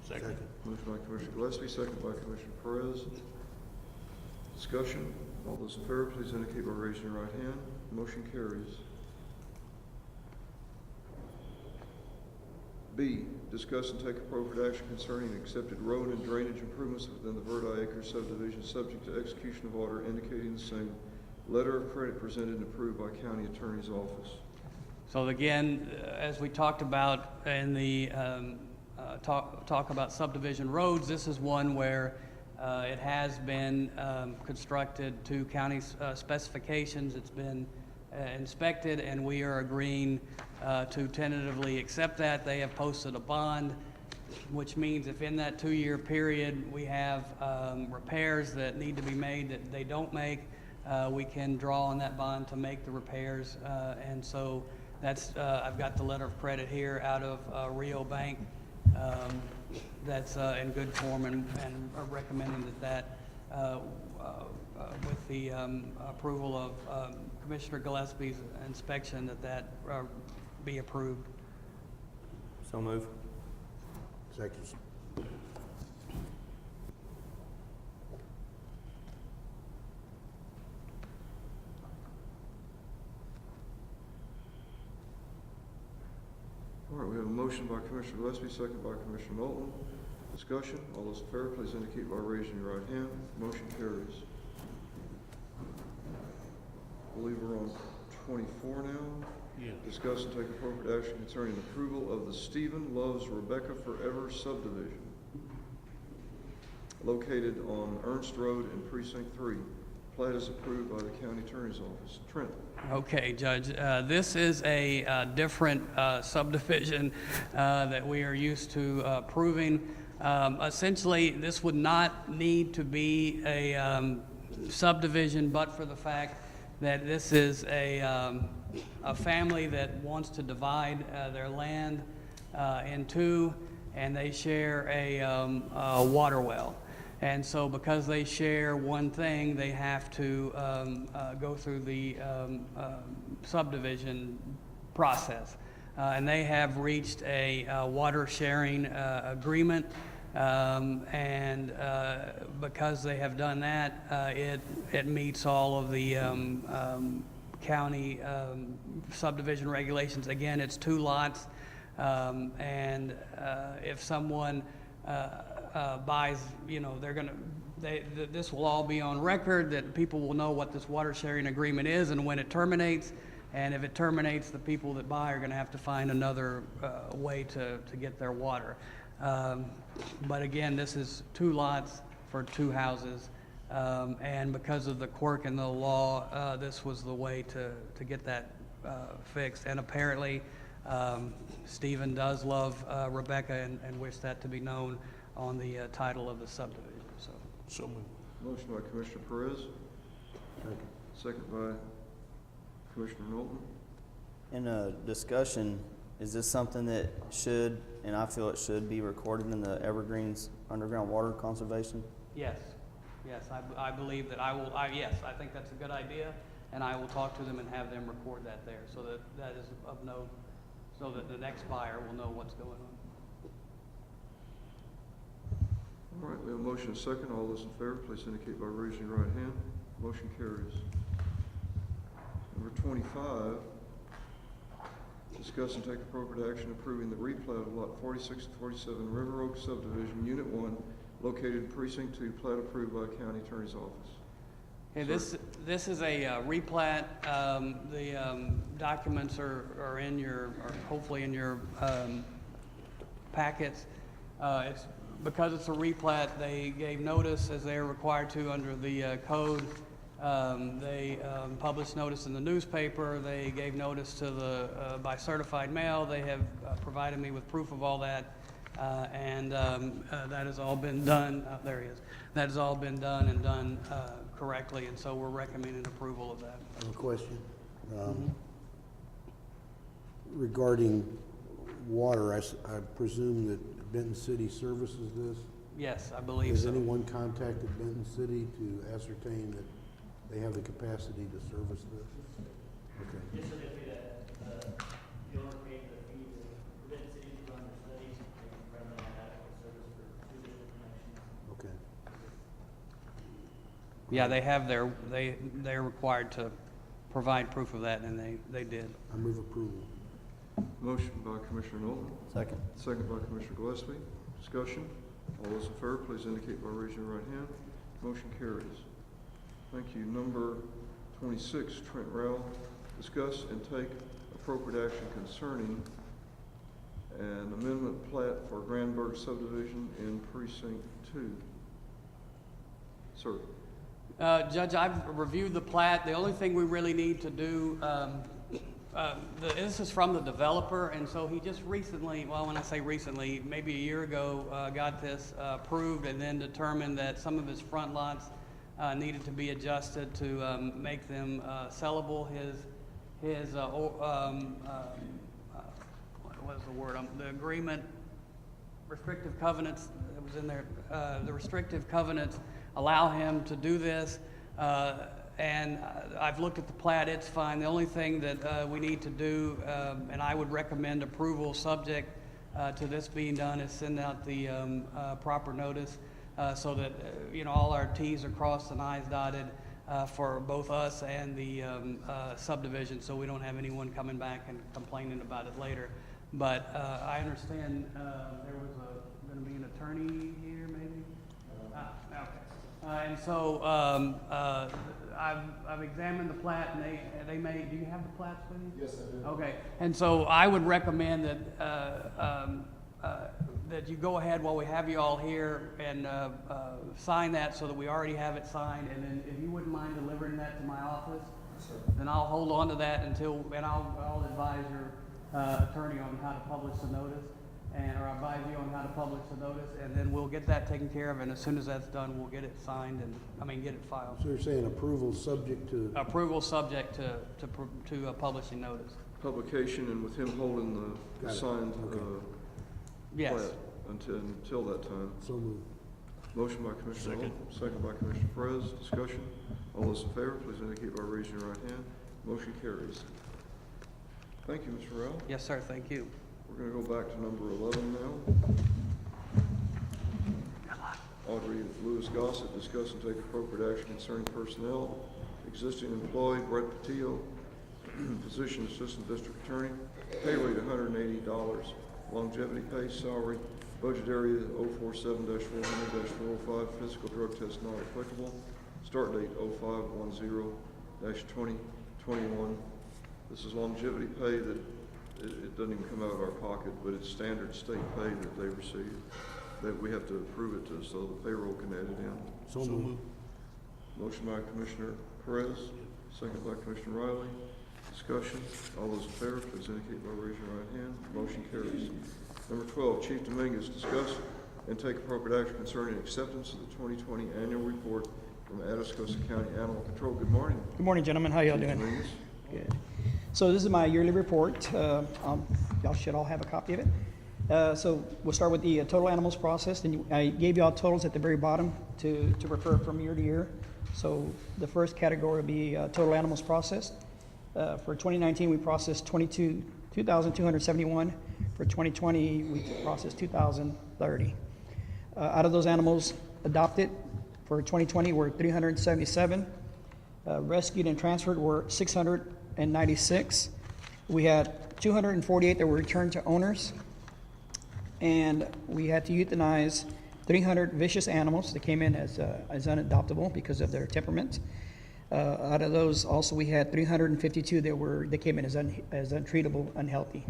Second. Motion by Commissioner Gillespie, second by Commissioner Perez. Discussion. All those in favor, please indicate by raising your right hand. Motion carries. B, discuss and take appropriate action concerning accepted road and drainage improvements within the Verdi Acre subdivision, subject to execution of order indicating the same. Letter of credit presented and approved by county attorney's office. So again, as we talked about in the talk about subdivision roads, this is one where it has been constructed to county specifications. It's been inspected, and we are agreeing to tentatively accept that. They have posted a bond, which means if in that 2-year period we have repairs that need to be made that they don't make, we can draw on that bond to make the repairs. And so that's, I've got the letter of credit here out of Rio Bank. That's in good form, and are recommending that with the approval of Commissioner Gillespie's inspection, that be approved. So move. Second. All right, we have a motion by Commissioner Gillespie, second by Commissioner Knowlton. Discussion. All those in favor, please indicate by raising your right hand. Motion carries. I believe we're on 24 now. Yeah. Discuss and take appropriate action concerning approval of the Stephen Loves Rebecca Forever subdivision located on Ernst Road in Precinct 3. Plat is approved by the county attorney's office. Trent. Okay, Judge, this is a different subdivision that we are used to approving. Essentially, this would not need to be a subdivision, but for the fact that this is a family that wants to divide their land in two, and they share a water well. And so because they share one thing, they have to go through the subdivision process. And they have reached a water sharing agreement. And because they have done that, it meets all of the county subdivision regulations. Again, it's 2 lots. And if someone buys, this will all be on record, that people will know what this water sharing agreement is and when it terminates. And if it terminates, the people that buy are going to have to find another way to get their water. But again, this is 2 lots for 2 houses. And because of the quirk in the law, this was the way to get that fixed. And apparently, Stephen does love Rebecca and wish that to be known on the title of the subdivision. So moved. Motion by Commissioner Perez, second by Commissioner Knowlton. In a discussion, is this something that should, and I feel it should, be recorded in the Evergreens Underground Water Conservation? Yes, I believe that yes, I think that's a good idea, and I will talk to them and have them record that there, so that is of note, so that the next buyer will know what's going on. All right, we have a motion and second. All those in favor, please indicate by raising your right hand. Motion carries. Number 25, discuss and take appropriate action approving the replat of lot 46 and 47 River Oak subdivision, Unit 1, located in Precinct 2, plat approved by County Attorney's Office. Okay, this is a replat. The documents are in your, or hopefully in your packets. It's because it's a replat. They gave notice, as they are required to under the code, They published notice in the newspaper. They gave notice to the, by certified mail. They have provided me with proof of all that. And that has all been done, there he is. That has all been done and done correctly, and so we're recommending approval of that. I have a question. Regarding water, I presume that Benton City services this? Yes, I believe Has so. anyone contacted Benton City to ascertain that they have the capacity to service this? Okay. Yes, sir, they pay that, the owner paid the fee to prevent cities to run their studies, they run that adequate service for 2 different connections. Okay. Yeah, they have their, they're required to provide proof of that, and they did. I move approval. Motion by Commissioner Nolan, Second. second by Commissioner Gillespie. Discussion. All those in favor, please indicate by raising your right hand. Motion carries. Thank you. Number 26, Trent Rowell. Discuss and take appropriate action concerning an amendment plat for Grandberg subdivision in Precinct 2. Sir. Judge, I've reviewed the plat. The only thing we really need to do, this is from the developer, and so he just recently, well, when I say recently, maybe a year ago, got this approved and then determined that some of his front lots needed to be adjusted to make them sellable. What was the word? The agreement, restrictive covenants, it was in there, the restrictive covenants allow him to do this. And I've looked at the plat, it's fine. The only thing that we need to do, and I would recommend approval subject to this being done, is send out the proper notice so that, all our T's are crossed and I's dotted for both us and the subdivision, so we don't have anyone coming back and complaining about it later. But I understand there was going to be an attorney here, maybe? Okay. And so I've examined the plat, and they may. Do you have the plats with you? Yes, I do. Okay. And so I would recommend that that you go ahead while we have you all here and sign that, so that we already have it signed. And then, if you wouldn't mind delivering that to my office, then I'll hold on to that until, and I'll advise your attorney on how to publish the notice. Or advise you on how to publish the notice, and then we'll get that taken care of, and as soon as that's done, we'll get it signed and, get it filed. So you're saying approval subject to? Approval subject to publishing notice. Publication, and with him holding the Got it. signed Okay. Yes. plat until that time. So moved. Motion by Commissioner Nolan, second by Commissioner Perez. Discussion. All those in favor, please indicate by raising your right hand. Motion carries. Thank you, Mr. Rowell. Yes, sir, thank you. We're going to go back to number 11 now. Audrey Lewis Gossett, discuss and take appropriate action concerning personnel. Existing employee, Brett Patillo, position Assistant District Attorney, pay rate $180, longevity pay, salary, budget area 047-400-405, physical drug test not applicable, start date 0510-2021. This is longevity pay that it doesn't even come out of our pocket, but it's standard state pay that they receive, that we have to approve it to, so the payroll can add it in. So moved. Motion by Commissioner Perez, second by Commissioner Riley. Discussion. All those in favor, please indicate by raising your right hand. Motion carries. Number 12, Chief Dominguez, discuss and take appropriate action concerning acceptance of the 2020 annual report from Atascosa County Animal Control. Good morning. Good morning, gentlemen. How y'all Chief doing? Dominguez. Good. So this is my yearly report. Y'all should all have a copy of it. So we'll start with the total animals processed, and I gave y'all totals at the very bottom to refer from year to year. So the first category will be total animals processed. For 2019, we processed 2,271. For 2020, we processed 2,030. Out of those animals adopted for 2020 were 377. Rescued and transferred were 696. We had 248 that were returned to owners. And we had to euthanize 300 vicious animals that came in as unadoptable because of their temperament. Out of those, also we had 352 that came in as untreatable, unhealthy.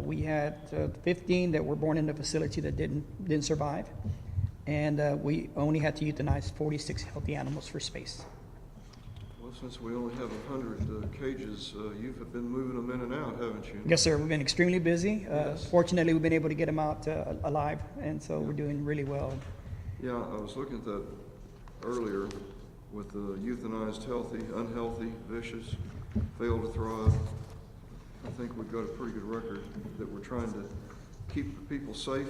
We had 15 that were born in the facility that didn't survive, and we only had to euthanize 46 healthy animals for space. since we only have 100 cages, you've been moving them in and out, haven't you? Yes, sir. We've been extremely busy. Yes. Fortunately, we've been able to get them out alive, and so we're doing really well. Yeah, I was looking at that earlier with the euthanized healthy, unhealthy, vicious, fail to thrive. I think we've got a pretty good record that we're trying to keep people safe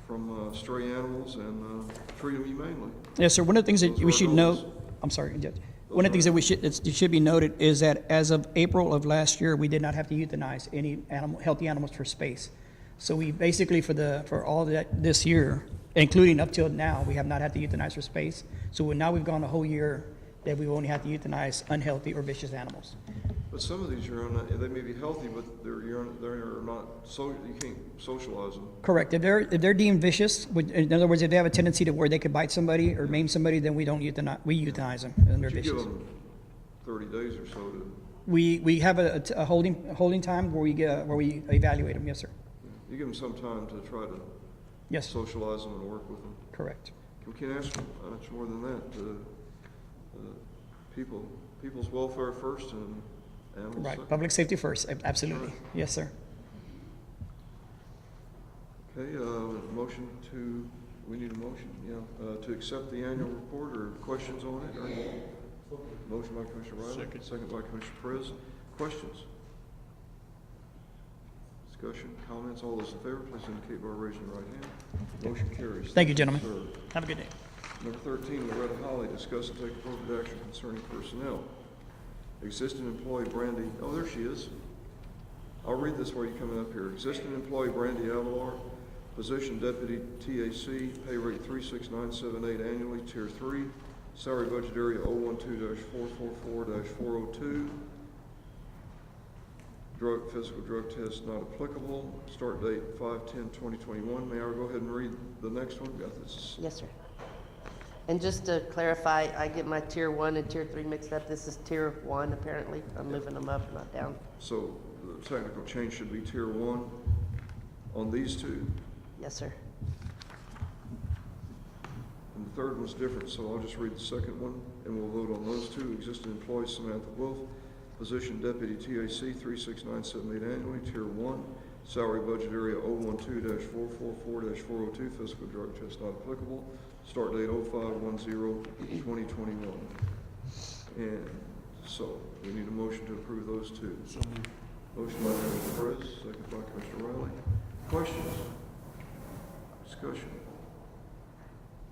from stray animals and treat them humanely. Yes, sir. One of the things that Those are we our should goals. note, I'm sorry, Judge. One of the things that it should be noted is that as of April of last year, we did not have to euthanize any healthy animals for space. So we basically, for all that this year, including up till now, we have not had to euthanize for space. So now we've gone a whole year that we've only had to euthanize unhealthy or vicious animals. But some of these they may be healthy, but they're not, you can't socialize them. Correct. If they're deemed vicious, in other words, if they have a tendency to where they could bite somebody or maim somebody, then we don't euthanize. We euthanize them, and they're But you give vicious. them 30 days or so to, We have a holding time where we evaluate them. Yes, sir. you give them some time to try to Yes, sir. socialize them and work with them. Correct. We can't ask for much more than that. People's welfare first and animals Right. second. Public safety first. Absolutely. Right. Yes, sir. Okay, we need a motion, to accept the annual report or questions on it? Or motion by Commissioner Riley, second by Commissioner Perez. Questions? Discussion, comments, all those in favor, please indicate by raising your right hand. Motion carries. Thank you, gentlemen. sir. Have a good day. Number 13, Loretta Holly, discuss and take appropriate action concerning personnel. Existing employee Brandy, oh, there she is. I'll read this while you're coming up here. Existing employee Brandy Avalar, position deputy TAC, pay rate 36978 annually, tier 3, salary budget area 012-444-402. Physical drug test not applicable. Start date 5/10/2021. May I go ahead and read the next one? Got this. Yes, sir. And just to clarify, I get my tier 1 and tier 3 mixed up. This is tier 1 apparently. I'm moving them up, not down. So the technical change should be tier 1 on these two. Yes, sir. And the third one's different, so I'll just read the second one, and we'll vote on those two. Existing employee Samantha Wolf, position deputy TAC 36978 annually, tier 1, salary budget area 012-444-402, physical drug test not applicable, start date 05/10/2021. And so we need a motion to approve those two. Motion by Commissioner Perez, second by Commissioner Riley. Questions? Discussion?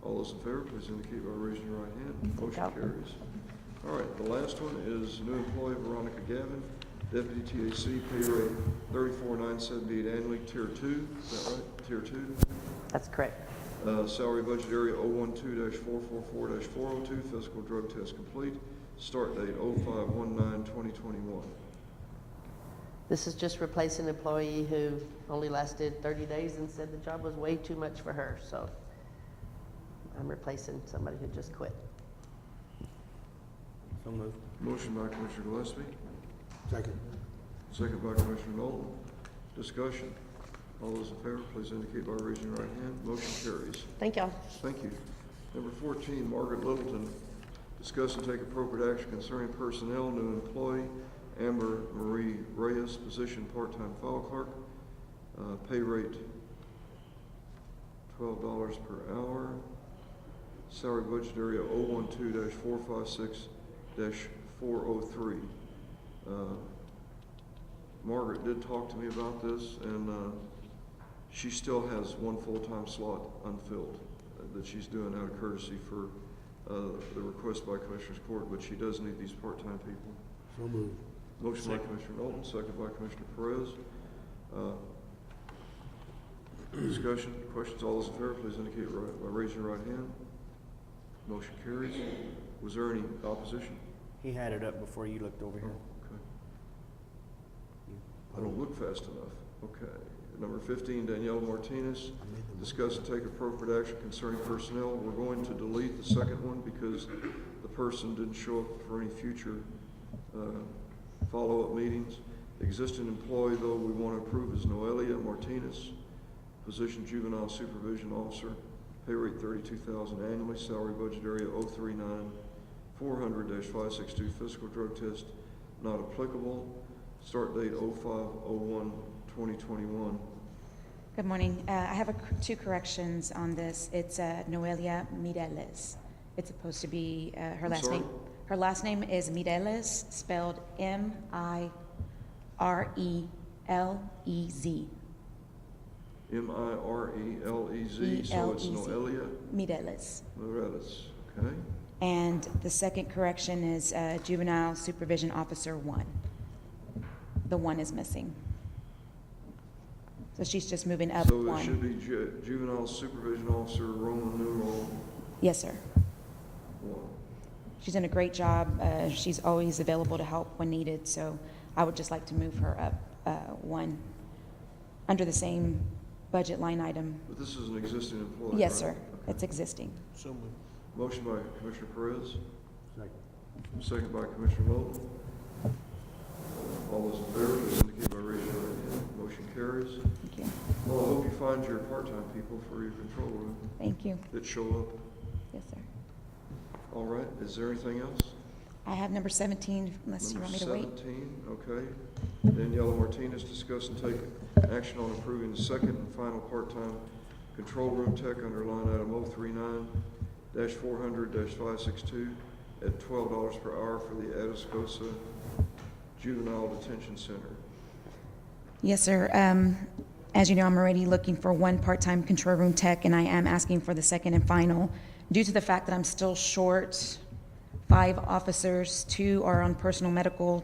All those in favor, please indicate by raising your right hand. Motion carries. All right, the last one is new employee Veronica Gavin, deputy TAC, pay rate 34,978 annually, tier 2. Is that right? Tier 2. That's correct. Salary budget area 012-444-402, physical drug test complete. Start date 05/19/2021. This is just replacing an employee who only lasted 30 days and said the job was way too much for her. So I'm replacing somebody who just quit. So moved. Motion by Commissioner Gillespie, Second. second by Commissioner Knowlton. Discussion. All those in favor, please indicate by raising your right hand. Motion carries. Thank y'all. Thank you. Number 14, Margaret Littleton. Discuss and take appropriate action concerning personnel, new employee, Amber Marie Reyes, position part-time file clerk, pay rate $12 per hour, salary budget area 012-456-403. Margaret did talk to me about this, and she still has one full-time slot unfilled that she's doing out of courtesy for the request by Commissioner's Court, but she does need these part-time people. So moved. Motion by Commissioner Knowlton, second by Commissioner Perez. Discussion, questions, all those in favor, please indicate by raising your right hand. Motion carries. Was there any opposition? He had it up before you looked over here. Okay. I don't look fast enough. Okay. Number 15, Danielle Martinez. Discuss and take appropriate action concerning personnel. We're going to delete the second one because the person didn't show up for any future follow-up meetings. Existing employee, though, we want to approve is Noelia Martinez, position juvenile supervision officer, pay rate $32,000 annually, salary budget area 400-562 physical drug test not applicable. Start date 05/01/2021. Good morning. I have two corrections on this. It's Noelia Mireles. It's supposed to be her I'm last sorry? name. Her last name is Mireles, spelled M-I-R-E-L-E-Z. M-I-R-E-L-E-Z, so it's Noelia Mireles. Mireles, okay? And the second correction is Juvenile Supervision Officer 1. The 1 is missing. So she's just moving up So it 1. should be Juvenile Supervision Officer, Roman numeral Yes, sir. 1. She's done a great job. She's always available to help when needed, so I would just like to move her up 1 under the same budget line item. But this is an existing employee, Yes, right? sir. It's existing. So moved. Motion by Commissioner Perez, Second. second by Commissioner Moulton. All those in favor, please indicate by raising your right hand. Motion carries. Thank you. Well, I hope you find your part-time people for your control room Thank you. that show up. Yes, sir. All right, is there anything else? I have number 17, unless you want me to wait. Number 17, okay. Daniela Martinez, discuss and take action on approving the second and final part-time control room tech under line item 039-400-562 at $12 per hour for the Atascosa Juvenile Detention Center. Yes, sir. As you know, I'm already looking for 1 part-time control room tech, and I am asking for the second and final due to the fact that I'm still short 5 officers. 2 are on personal medical,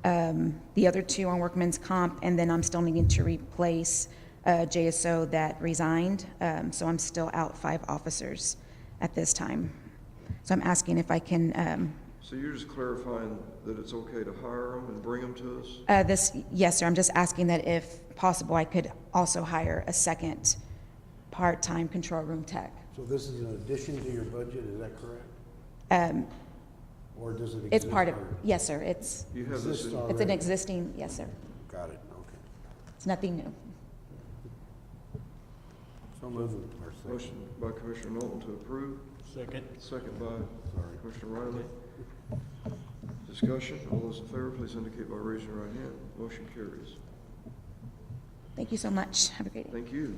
the other 2 on workman's comp, and then I'm still needing to replace JSO that resigned. So I'm still out 5 officers at this time. So I'm asking if I can, So you're just clarifying that it's okay to hire them and bring them to us? yes, sir, I'm just asking that if possible, I could also hire a second part-time control room tech. So this is an addition to your budget, is that correct? Or does it exist? It's part of, already? yes, sir, it's You have this in, Exists an already. existing, yes, sir. Got it, okay. It's nothing new. So moved. Or second. motion by Commissioner Knowlton to approve, Second. second by Sorry. Commissioner Riley. Discussion, all those in favor, please indicate by raising your right hand. Motion carries. Thank you so much. Have a great day. Thank you.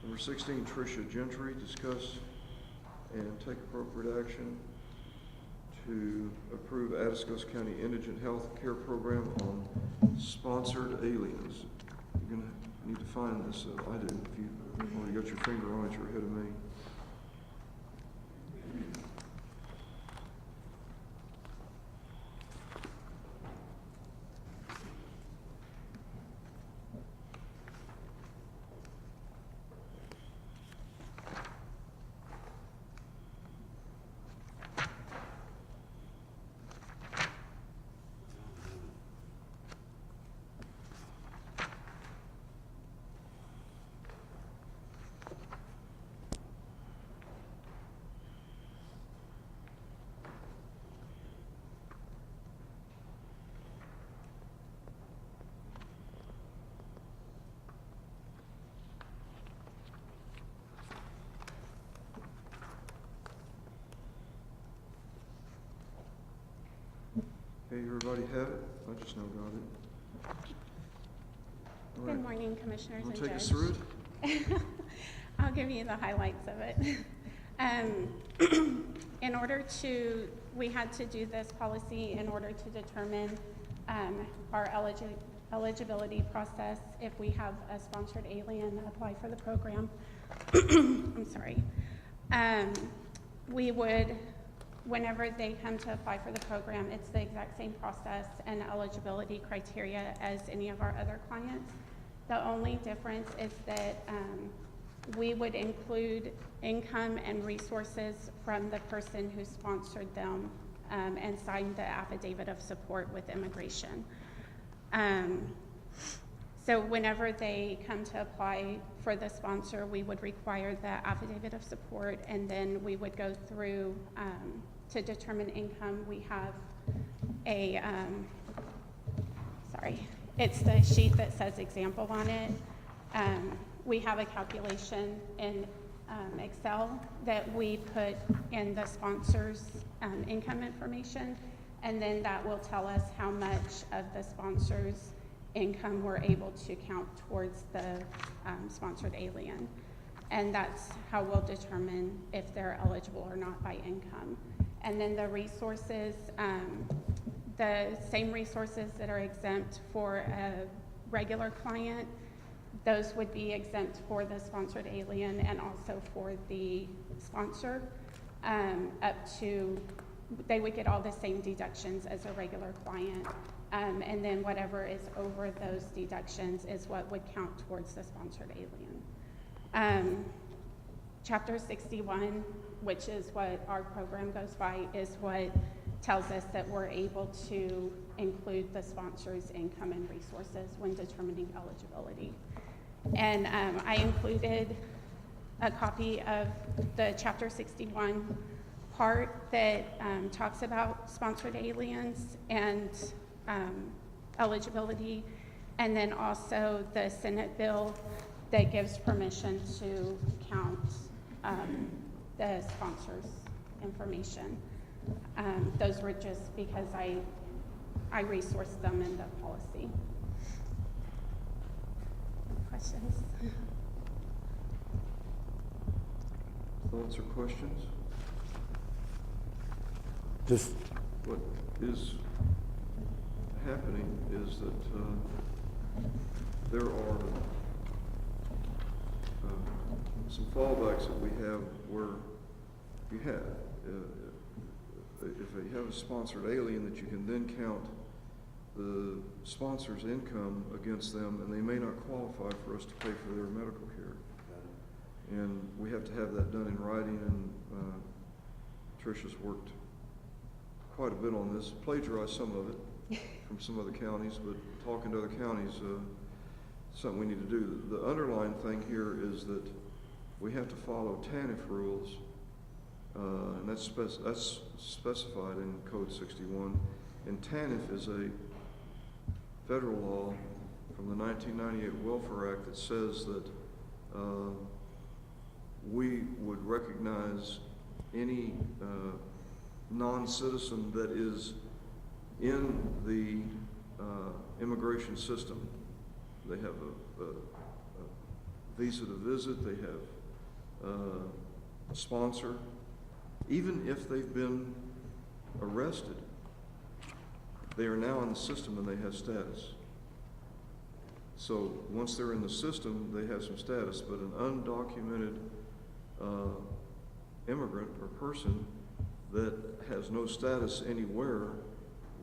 Number 16, Tricia Gentry, discuss and take appropriate action to approve Atascos County Indigent Health Care Program on sponsored aliens. You're gonna need to find this, I do. If you already got your finger on it, you're ahead of me. Okay, everybody have it? I just now got it. All right. Good morning, Commissioners Wanna and take Judge. us through it? I'll give you the highlights of it. In order to, we had to do this policy in order to determine our eligibility process if we have a sponsored alien apply for the program. I'm sorry. We would, whenever they come to apply for the program, it's the exact same process and eligibility criteria as any of our other clients. The only difference is that we would include income and resources from the person who sponsored them and signed the affidavit of support with immigration. So whenever they come to apply for the sponsor, we would require the affidavit of support, and then we would go through to determine income. We have a, it's the sheet that says example on it. We have a calculation, and Excel that we put in the sponsor's income information, and then that will tell us how much of the sponsor's income we're able to count towards the sponsored alien. And that's how we'll determine if they're eligible or not by income. And then the resources, the same resources that are exempt for a regular client, those would be exempt for the sponsored alien and also for the sponsor, up to, they would get all the same deductions as a regular client. And then whatever is over those deductions is what would count towards the sponsored alien. Chapter 61, which is what our program goes by, is what tells us that we're able to include the sponsor's income and resources when determining eligibility. And I included a copy of the Chapter 61 part that talks about sponsored aliens and eligibility, and then also the Senate bill that gives permission to count the sponsor's information. Those were just because I resourced them in the policy. Questions? Thoughts or questions? Just, What is happening is that there are some fallbacks that we have where you have, if you have a sponsored alien, that you can then count the sponsor's income against them, and they may not qualify for us to pay for their medical care. And we have to have that done in writing, and Tricia's worked quite a bit on this, plagiarized some of it from some other counties, but talking to other counties, something we need to do. The underlying thing here is that we have to follow TANF rules, and that's specified in Code 61. And TANF is a federal law from the 1998 Welfare Act that says that we would recognize any non-citizen that is in the immigration system. They have a visa to visit, they have a sponsor. Even if they've been arrested, they are now in the system and they have status. So once they're in the system, they have some status, but an undocumented immigrant or person that has no status anywhere,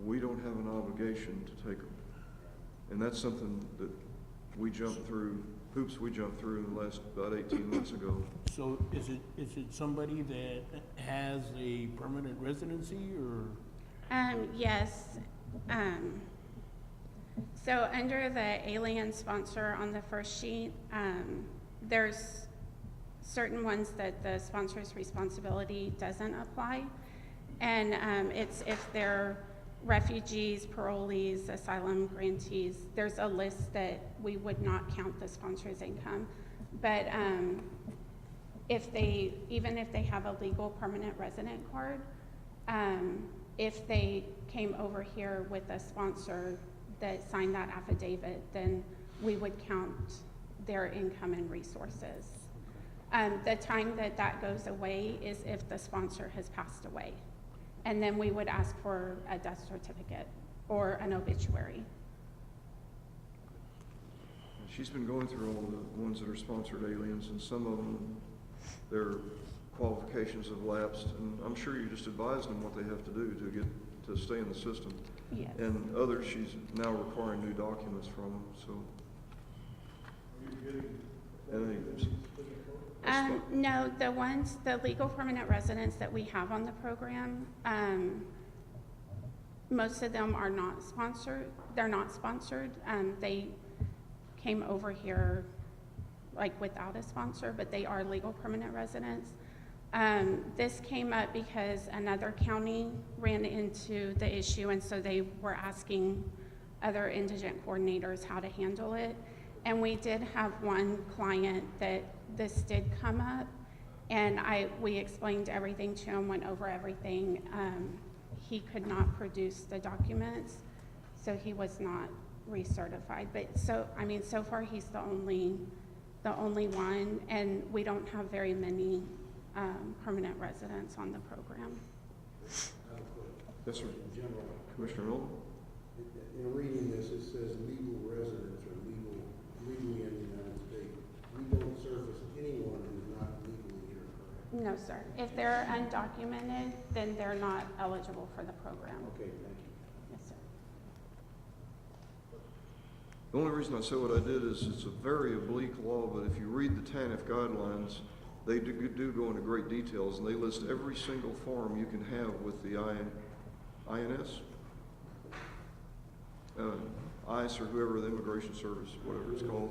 we don't have an obligation to take them. And that's something that we jumped through, hoops we jumped through in the last about 18 months ago. So is it somebody that has a permanent residency or? Yes. So under the alien sponsor on the first sheet, there's certain ones that the sponsor's responsibility doesn't apply. And it's if they're refugees, parolees, asylum grantees, there's a list that we would not count the sponsor's income. But even if they have a legal permanent resident card, if they came over here with a sponsor that signed that affidavit, then we would count their income and resources. The time that that goes away is if the sponsor has passed away. And then we would ask for a death certificate or an obituary. She's been going through all the ones that are sponsored aliens, and some of them, their qualifications have lapsed, and I'm sure you just advised them what they have to do to stay in the system. Yes. And others, she's now requiring new documents from them, so. No, the legal permanent residents that we have on the program, most of them are not sponsored. They're not sponsored. They came over here like without a sponsor, but they are legal permanent residents. This came up because another county ran into the issue, and so they were asking other indigent coordinators how to handle it. And we did have one client that this did come up, And we explained everything to him, went over everything. He could not produce the documents, so he was not recertified. But so far he's the only one, and we don't have very many permanent residents on the program. Yes, sir. In general, Commissioner Milton? in reading this, it says legal residents or legally in the United States. We don't service anyone who's not legally here, correct? No, sir. If they're undocumented, then they're not eligible for the program. Okay, thank you. Yes, sir. The only reason I say what I did is it's a very oblique law, but if you read the TANF guidelines, they do go into great details, and they list every single form you can have with the INS, ICE, or whoever, the Immigration Service, whatever it's called.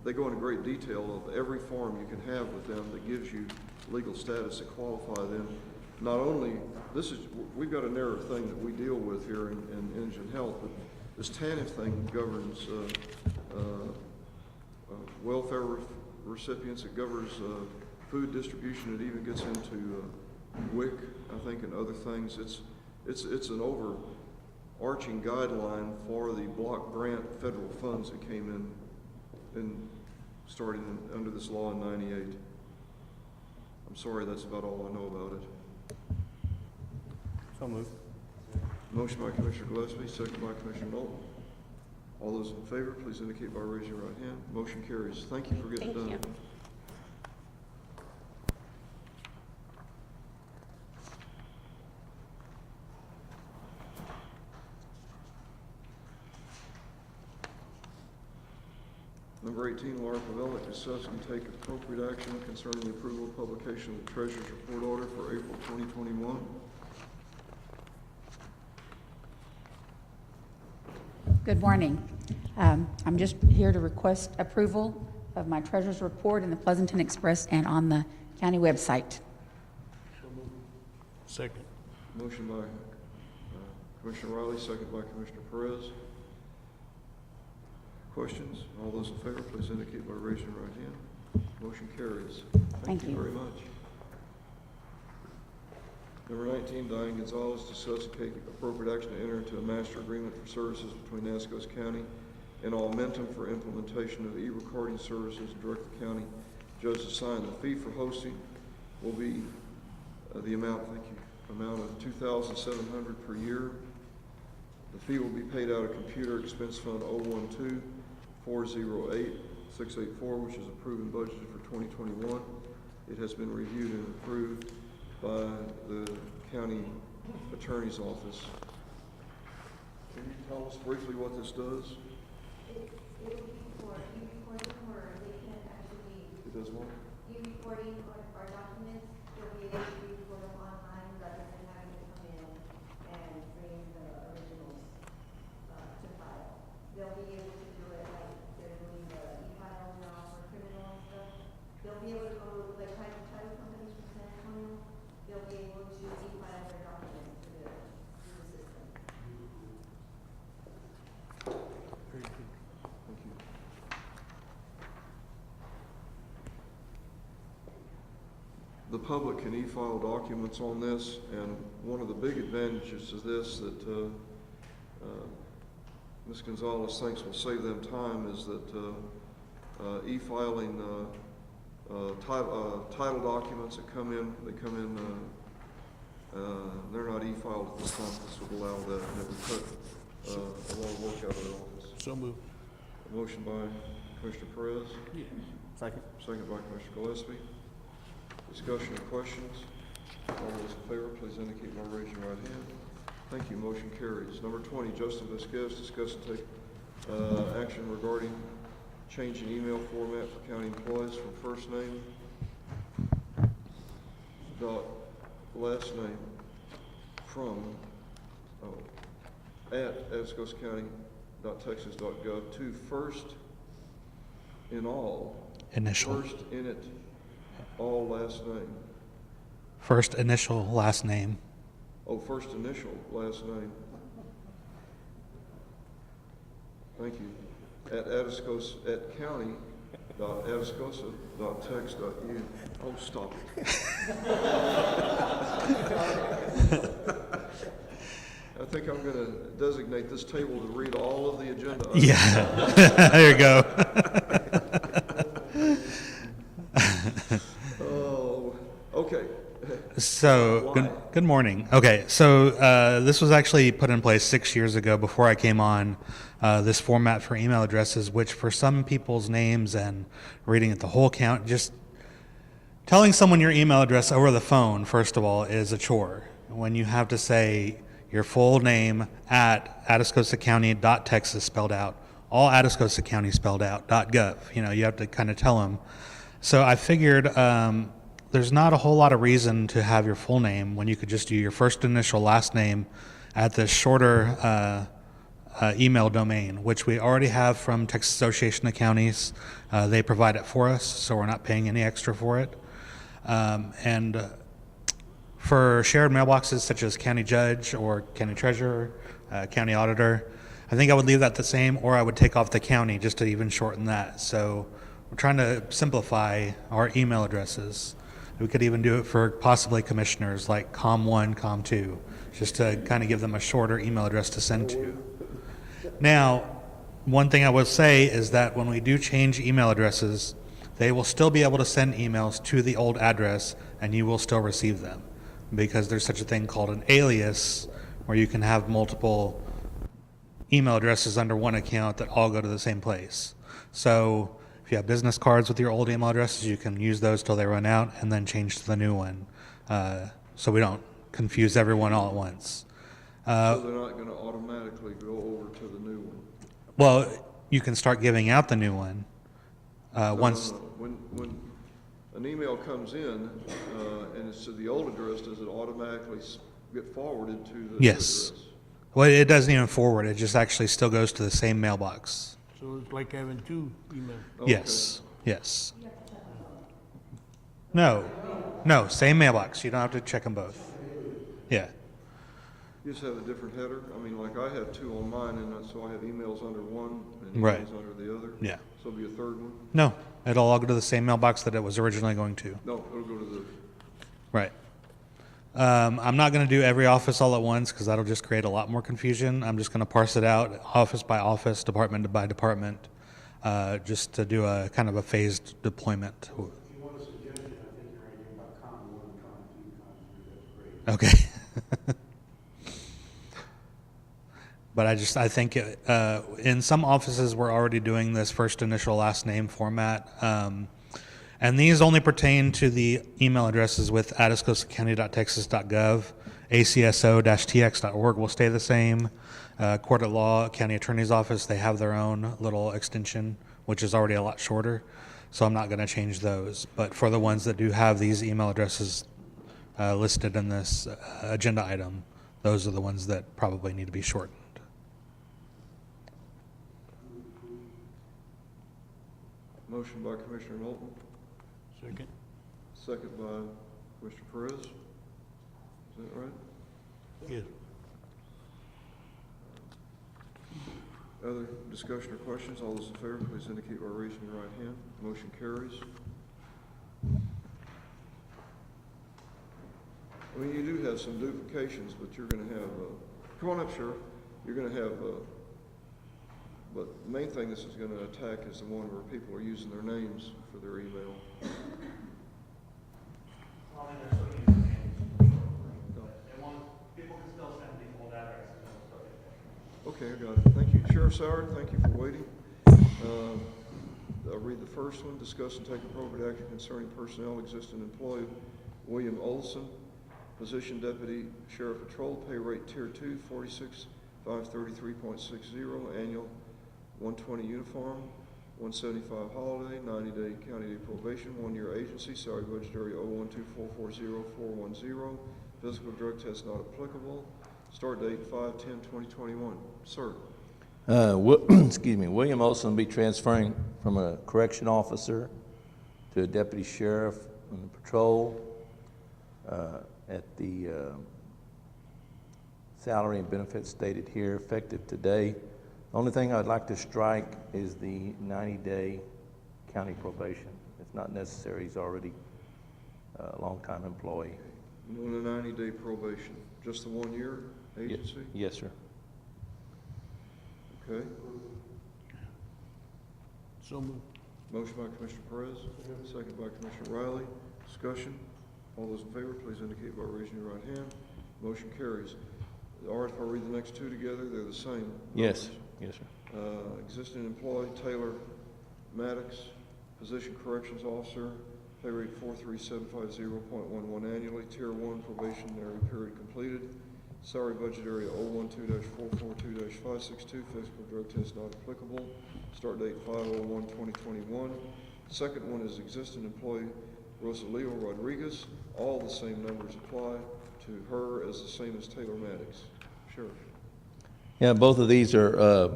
They go into great detail of every form you can have with them that gives you legal status to qualify them. Not only, we've got a narrow thing that we deal with here in Indigent Health, but this TANF thing governs welfare recipients, it governs food distribution, it even gets into WIC, I think, and other things. It's an overarching guideline for the block grant federal funds that came in starting under this law in '98. I'm sorry, that's about all I know about it. So moved. Motion by Commissioner Gillespie, second by Commissioner Knowlton. All those in favor, please indicate by raising your right hand. Motion carries. Thank you for getting it done. Thank you. Number 18, Laura Pavelic, discuss and take appropriate action concerning the approval of publication of the Treasurer's Report Order for April 2021. Good morning. I'm just here to request approval of my treasurer's report in the Pleasanton Express and on the county website. So moved. Second. Motion by Commissioner Riley, second by Commissioner Perez. Questions? All those in favor, please indicate by raising your right hand. Motion carries. Thank you very much. Number 19, Diane Gonzalez, discuss and take appropriate action to enter into a master agreement for services between Atascos County and Augmentum for implementation of e-recording services and direct the county judge to sign. The fee for hosting will be the amount of $2,700 per year. The fee will be paid out of Computer Expense Fund 012-408-684, which is approved and budgeted for 2021. It has been reviewed and approved by the county attorney's office. Can you tell us briefly what this does? It will be for e-recording, where they can actually. It does what? E-recording our documents. They'll be able to record them online rather than having to come in and bring the originals to file. They'll be able to do it like they're doing the e-files now for criminal and stuff. They'll be able to go like private title companies from San Antonio. They'll be able to e-file their documents through the system. Very good. Thank you. The public can e-file documents on this, and one of the big advantages is this, that Ms. Gonzalez thinks will save them time, is that e-filing title documents that come in, they're not e-filed at this time. This would allow that, and it would cut a lot of work out of their office. So moved. A motion by Commissioner Perez, Yes. Second. second by Commissioner Gillespie. Discussion or questions? All those in favor, please indicate by raising your right hand. Thank you. Motion carries. Number 20, Justin Vasquez, discuss and take action regarding changing email format for county employees from first name dot last name from at atascoscounty.texas.gov to first in all. Initial. First in it, all last name. First initial, last name. Oh, first initial, last name. Thank you. At Atascos, at county, Atascosa.text.u. Oh, stop it. I think I'm going to designate this table to read all of the agenda items. Yeah, there you go. Oh, okay. So, Why? good morning. Okay, so this was actually put in place 6 years ago before I came on, this format for email addresses, which for some people's names and reading it the whole count, just telling someone your email address over the phone, first of all, is a chore. When you have to say your full name at atascosacounty.texas spelled out, all Atascosa County spelled out, .gov, you have to kind of tell them. So I figured there's not a whole lot of reason to have your full name when you could just do your first initial last name at this shorter email domain, which we already have from Texas Association of Counties. They provide it for us, so we're not paying any extra for it. And for shared mailboxes such as county judge or county treasurer, county auditor, I think I would leave that the same, or I would take off the county just to even shorten that. So we're trying to simplify our email addresses. We could even do it for possibly commissioners like COM1, COM2, just to kind of give them a shorter email address to send to. Now, one thing I will say is that when we do change email addresses, they will still be able to send emails to the old address and you will still receive them, because there's such a thing called an alias where you can have multiple email addresses under one account that all go to the same place. So if you have business cards with your old email addresses, you can use those till they run out and then change to the new one, so we don't confuse everyone all at once. So they're not going to automatically go over to the new one? Well, you can start giving out the new one once. No. When an email comes in and it's to the old address, does it automatically get forwarded to the new Yes. address? Well, it doesn't even forward. It just actually still goes to the same mailbox. So it's like having two emails. Okay. Yes. Yes. No, same mailbox. You don't have to check them both. Yeah. You just have a different header? I mean, like I have two on mine, and so I have emails under one and Right. emails under the other? Yeah. So it'll be a third one? No, it'll all go to the same mailbox that it was originally going to. No, it'll go to the, Right. I'm not going to do every office all at once because that'll just create a lot more confusion. I'm just going to parse it out office by office, department by department, just to do a kind of a phased deployment. If you want a suggestion, I think your idea about COM1, COM2, COM3, that's great. Okay. But I think in some offices we're already doing this first initial last name format. And these only pertain to the email addresses with atascosacounty.texas.gov, acso-tx.org will stay the same. Court of Law, County Attorney's Office, they have their own little extension, which is already a lot shorter. So I'm not going to change those. But for the ones that do have these email addresses listed in this agenda item, those are the ones that probably need to be shortened. motion by Commissioner Knowlton, Second. second by Commissioner Perez. Is that right? Yes. Other discussion or questions? All those in favor, please indicate by raising your right hand. Motion carries. I mean, you do have some duplications, but you're going to have, come on up, Sheriff. You're going to have, but the main thing this is going to attack is the one where people are using their names for their email. Well, I mean, there's so many names, people can still send the old addresses. Okay, I got it. Thank you. Sheriff Soward, thank you for waiting. I'll read the first one. Discuss and take appropriate action concerning personnel existing employee William Olson, position Deputy Sheriff Patrol, pay rate Tier 2, $46,533.60, annual 120 uniform, 175 holiday, 90-day county day probation, 1-year agency, salary budget area 012440410, physical drug test not applicable, start date 5/10/2021. Sir. Excuse me, William Olson will be transferring from a correction officer to a deputy sheriff on the patrol at the salary and benefits stated here, effective today. The only thing I'd like to strike is the 90-day county probation. It's not necessary, he's already a longtime employee. Doing a 90-day probation, just the 1 year agency? Yes, sir. Okay. So moved. Motion by Commissioner Perez, second by Commissioner Riley. Discussion. All those in favor, please indicate by raising your right hand. Motion carries. All right, if I read the next two together, they're the same. Yes, numbers. yes, sir. Existing employee Taylor Maddox, position corrections officer, pay rate 43750.11 annually, tier 1 probationary period completed. Salary budget area 012-442-562, physical drug test not applicable. Start date 5/01/2021. Second one is existing employee Rosalio Rodriguez. All the same numbers apply to her as the same as Taylor Maddox. Sheriff. Yeah, both of these are,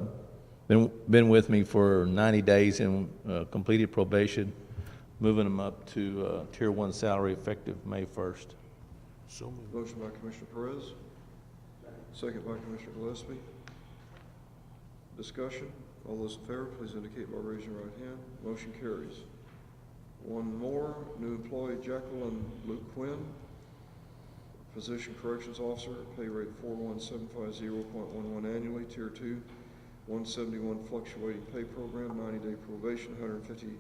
been with me for 90 days and completed probation, moving them up to tier 1 salary effective May 1st. So moved. Motion by Commissioner Perez. Second by Commissioner Gillespie. Discussion. All those in favor, please indicate by raising your right hand. Motion carries. One more, new employee Jacqueline Luke Quinn, position corrections officer, pay rate 41750.11 annually, tier 2, 171 fluctuating pay program, 90-day probation, $150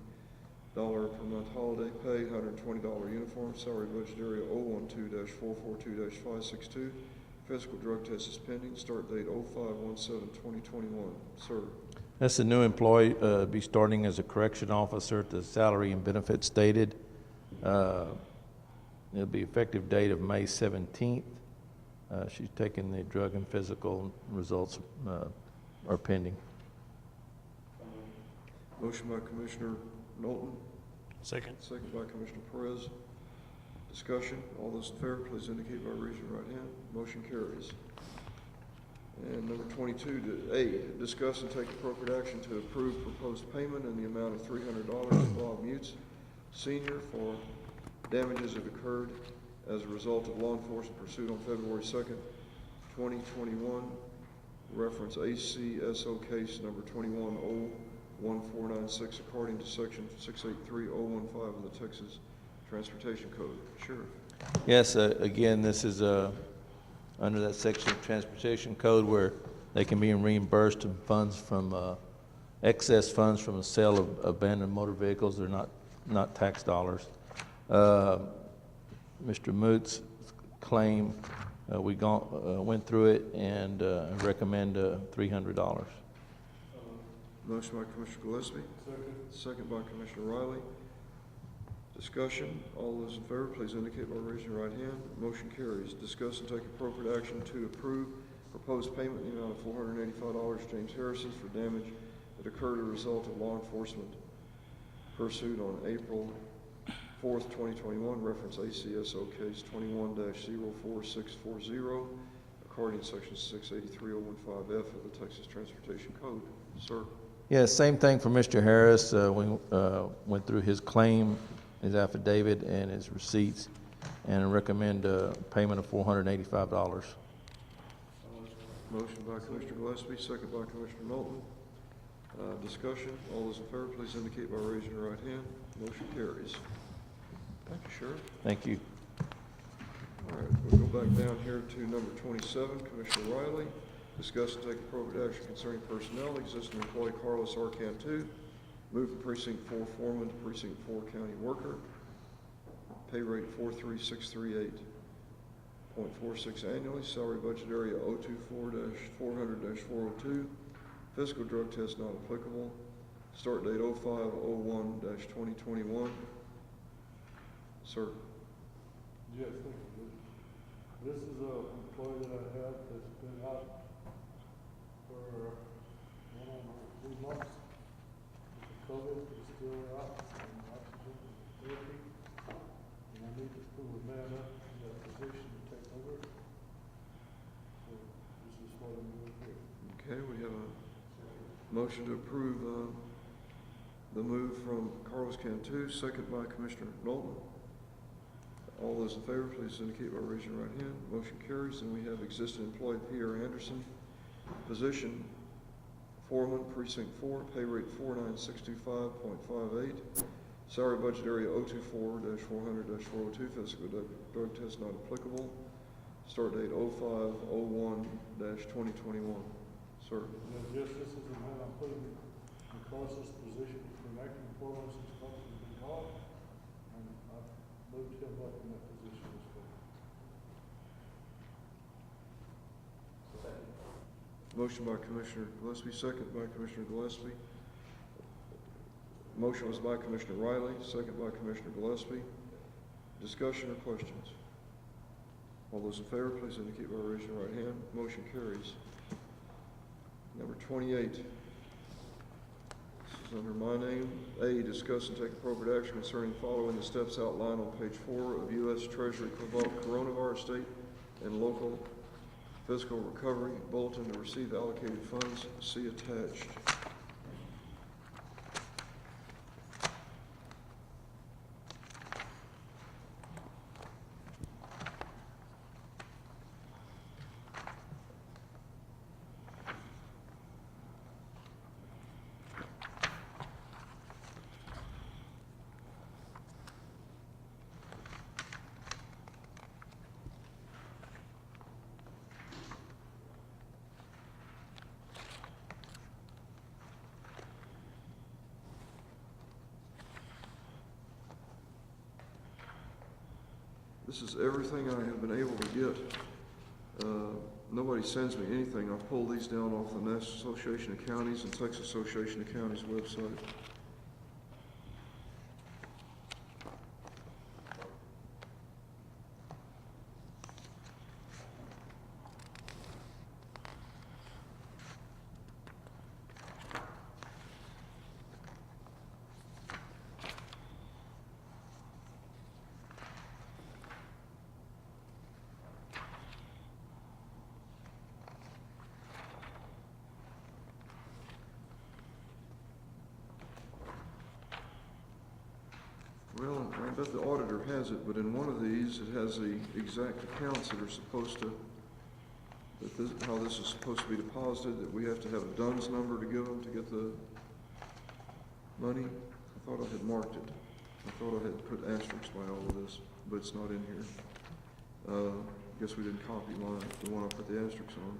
per month holiday pay, $120 uniform, salary budget area 012-442-562. Physical drug test is pending. Start date 05/17/2021. Sir. That's a new employee, be starting as a correction officer at the salary and benefits stated. It'll be effective date of May 17th. She's taking the drug and physical results are pending. Motion by Commissioner Knowlton. Second. Second by Commissioner Perez. Discussion. All those in favor, please indicate by raising your right hand. Motion carries. And number 22, discuss and take appropriate action to approve proposed payment in the amount of $300 to Bob Mutz Sr. for damages that occurred as a result of law enforcement pursuit on February 2nd, 2021. Reference ACSO case number 21-01496 according to section 683-015 of the Texas Transportation Code. Sheriff. Yes, again, this is under that section of Transportation Code where they can be reimbursed in funds from excess funds from the sale of abandoned motor vehicles. They're not tax dollars. Mr. Moots' claim, we went through it and recommend $300. Motion by Commissioner Gillespie. Second by Commissioner Riley. Discussion. All those in favor, please indicate by raising your right hand. Motion carries. Discuss and take appropriate action to approve proposed payment in the amount of $485 to James Harrison for damage that occurred as a result of law enforcement pursuit on April 4th, 2021. Reference ACSO case 21-04640 according to section 683-015F of the Texas Transportation Code. Sir. Yeah, same thing for Mr. Harris. We went through his claim, his affidavit, and his receipts, and recommend a payment of $485. Motion by Commissioner Gillespie, second by Commissioner Knowlton. Discussion. All those in favor, please indicate by raising your right hand. Motion carries. Thank you, Sheriff. Thank you. All right, we'll go back down here to number 27, Commissioner Riley. Discuss and take appropriate action concerning personnel. Existing employee Carlos Arcantu, move from precinct 4 foreman to precinct 4 county worker. Pay rate 43638.46 annually. Salary budget area 024-400-402. Physical drug test not applicable. Start date 05/01/2021. Sir. Yes, thank you. This is an employee that I have that's been out for 3 months. COVID is still out, and oxygen therapy. And I need to pull a man up in that position to take over. So this is what I'm doing here. Okay, we have a motion to approve the move from Carlos Cantu, second by Commissioner Knowlton. All those in favor, please indicate by raising your right hand. Motion carries. And we have existing employee Pierre Anderson, position Foreman, Precinct 4, pay rate 49625.58. Salary budget area 024-400-402, physical drug test not applicable. Start date 05/01-2021. Sir. Yes, this is the man I'm putting across this position for an acting foreman since Thompson's been called, and I've moved him up in that position as well. Motion by Commissioner Gillespie, second by Commissioner Gillespie. Motion was by Commissioner Riley, second by Commissioner Gillespie. Discussion or questions? All those in favor, please indicate by raising your right hand. Motion carries. Number 28. This is under my name. A, discuss and take appropriate action concerning following the steps outlined on page 4 of U.S. Treasury Coronavirus State and Local Fiscal Recovery Bulletin to receive allocated funds. See attached. This is everything I have been able to get. Nobody sends me anything. I pull these down off the National Association of Counties and Texas Association of Counties website. Well, I bet the auditor has it, but in one of these, it has the exact accounts that are supposed to, how this is supposed to be deposited, that we have to have a DUNS number to give them to get the money. I thought I had marked it. I thought I had put asterisks by all of this, but it's not in here. Guess we didn't copy mine, the one I put the asterisks on.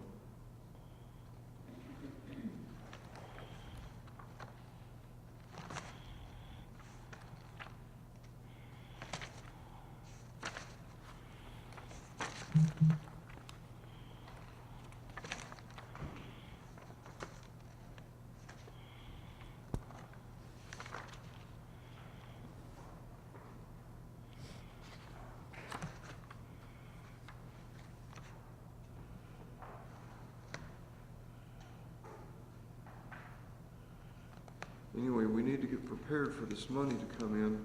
Anyway, we need to get prepared for this money to come in,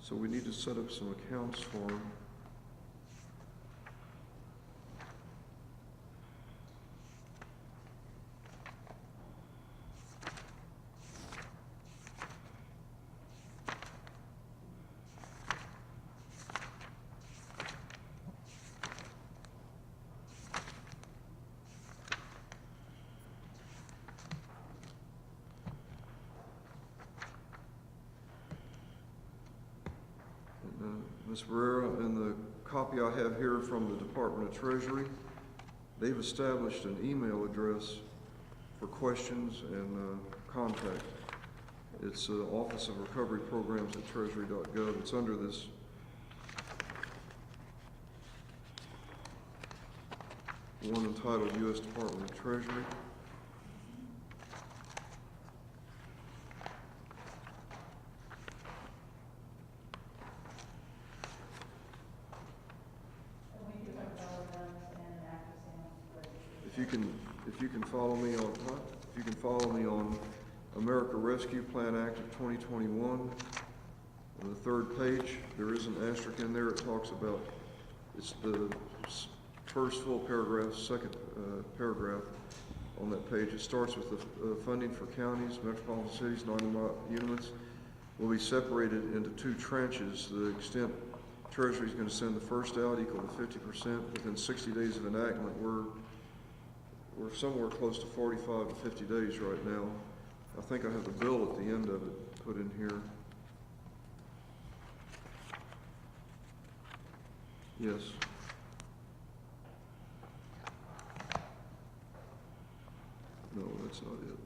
so we need to set up some accounts for them. Ms. Barrera, in the copy I have here from the Department of Treasury, they've established an email address for questions and contact. It's Office of Recovery Programs at treasury.gov. It's under this one entitled U.S. Department of Treasury. If you can follow me on if you can follow me on America Rescue Plan Act of 2021, on the third page, there is an asterisk in there. It talks about, it's the first full paragraph, second paragraph on that page. It starts with the funding for counties, metropolitan cities, 90-mile units will be separated into two tranches. The extent Treasury is going to send the first out equal to 50% within 60 days of enactment. We're we're somewhere close to 45 to 50 days right now. I think I have the bill at the end of it put in here. Yes. No, that's not it.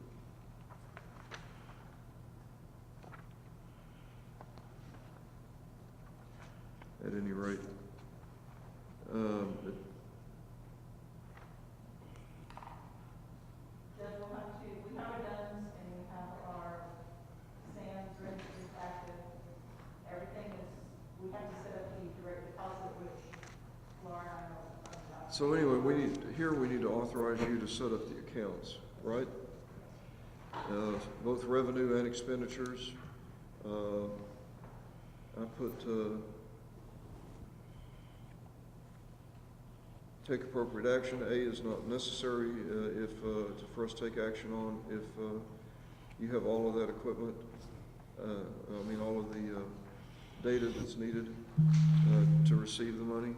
At any rate, Judge, we have our DUNS and we have our SAMs registers active. Everything is, we have to set up the direct deposit, which Laura and I know about. so anyway, we need to authorize you to set up the accounts, right? Both revenue and expenditures. I put, take appropriate action. A is not necessary for us to take action on if you have all of that equipment, all of the data that's needed to receive the money.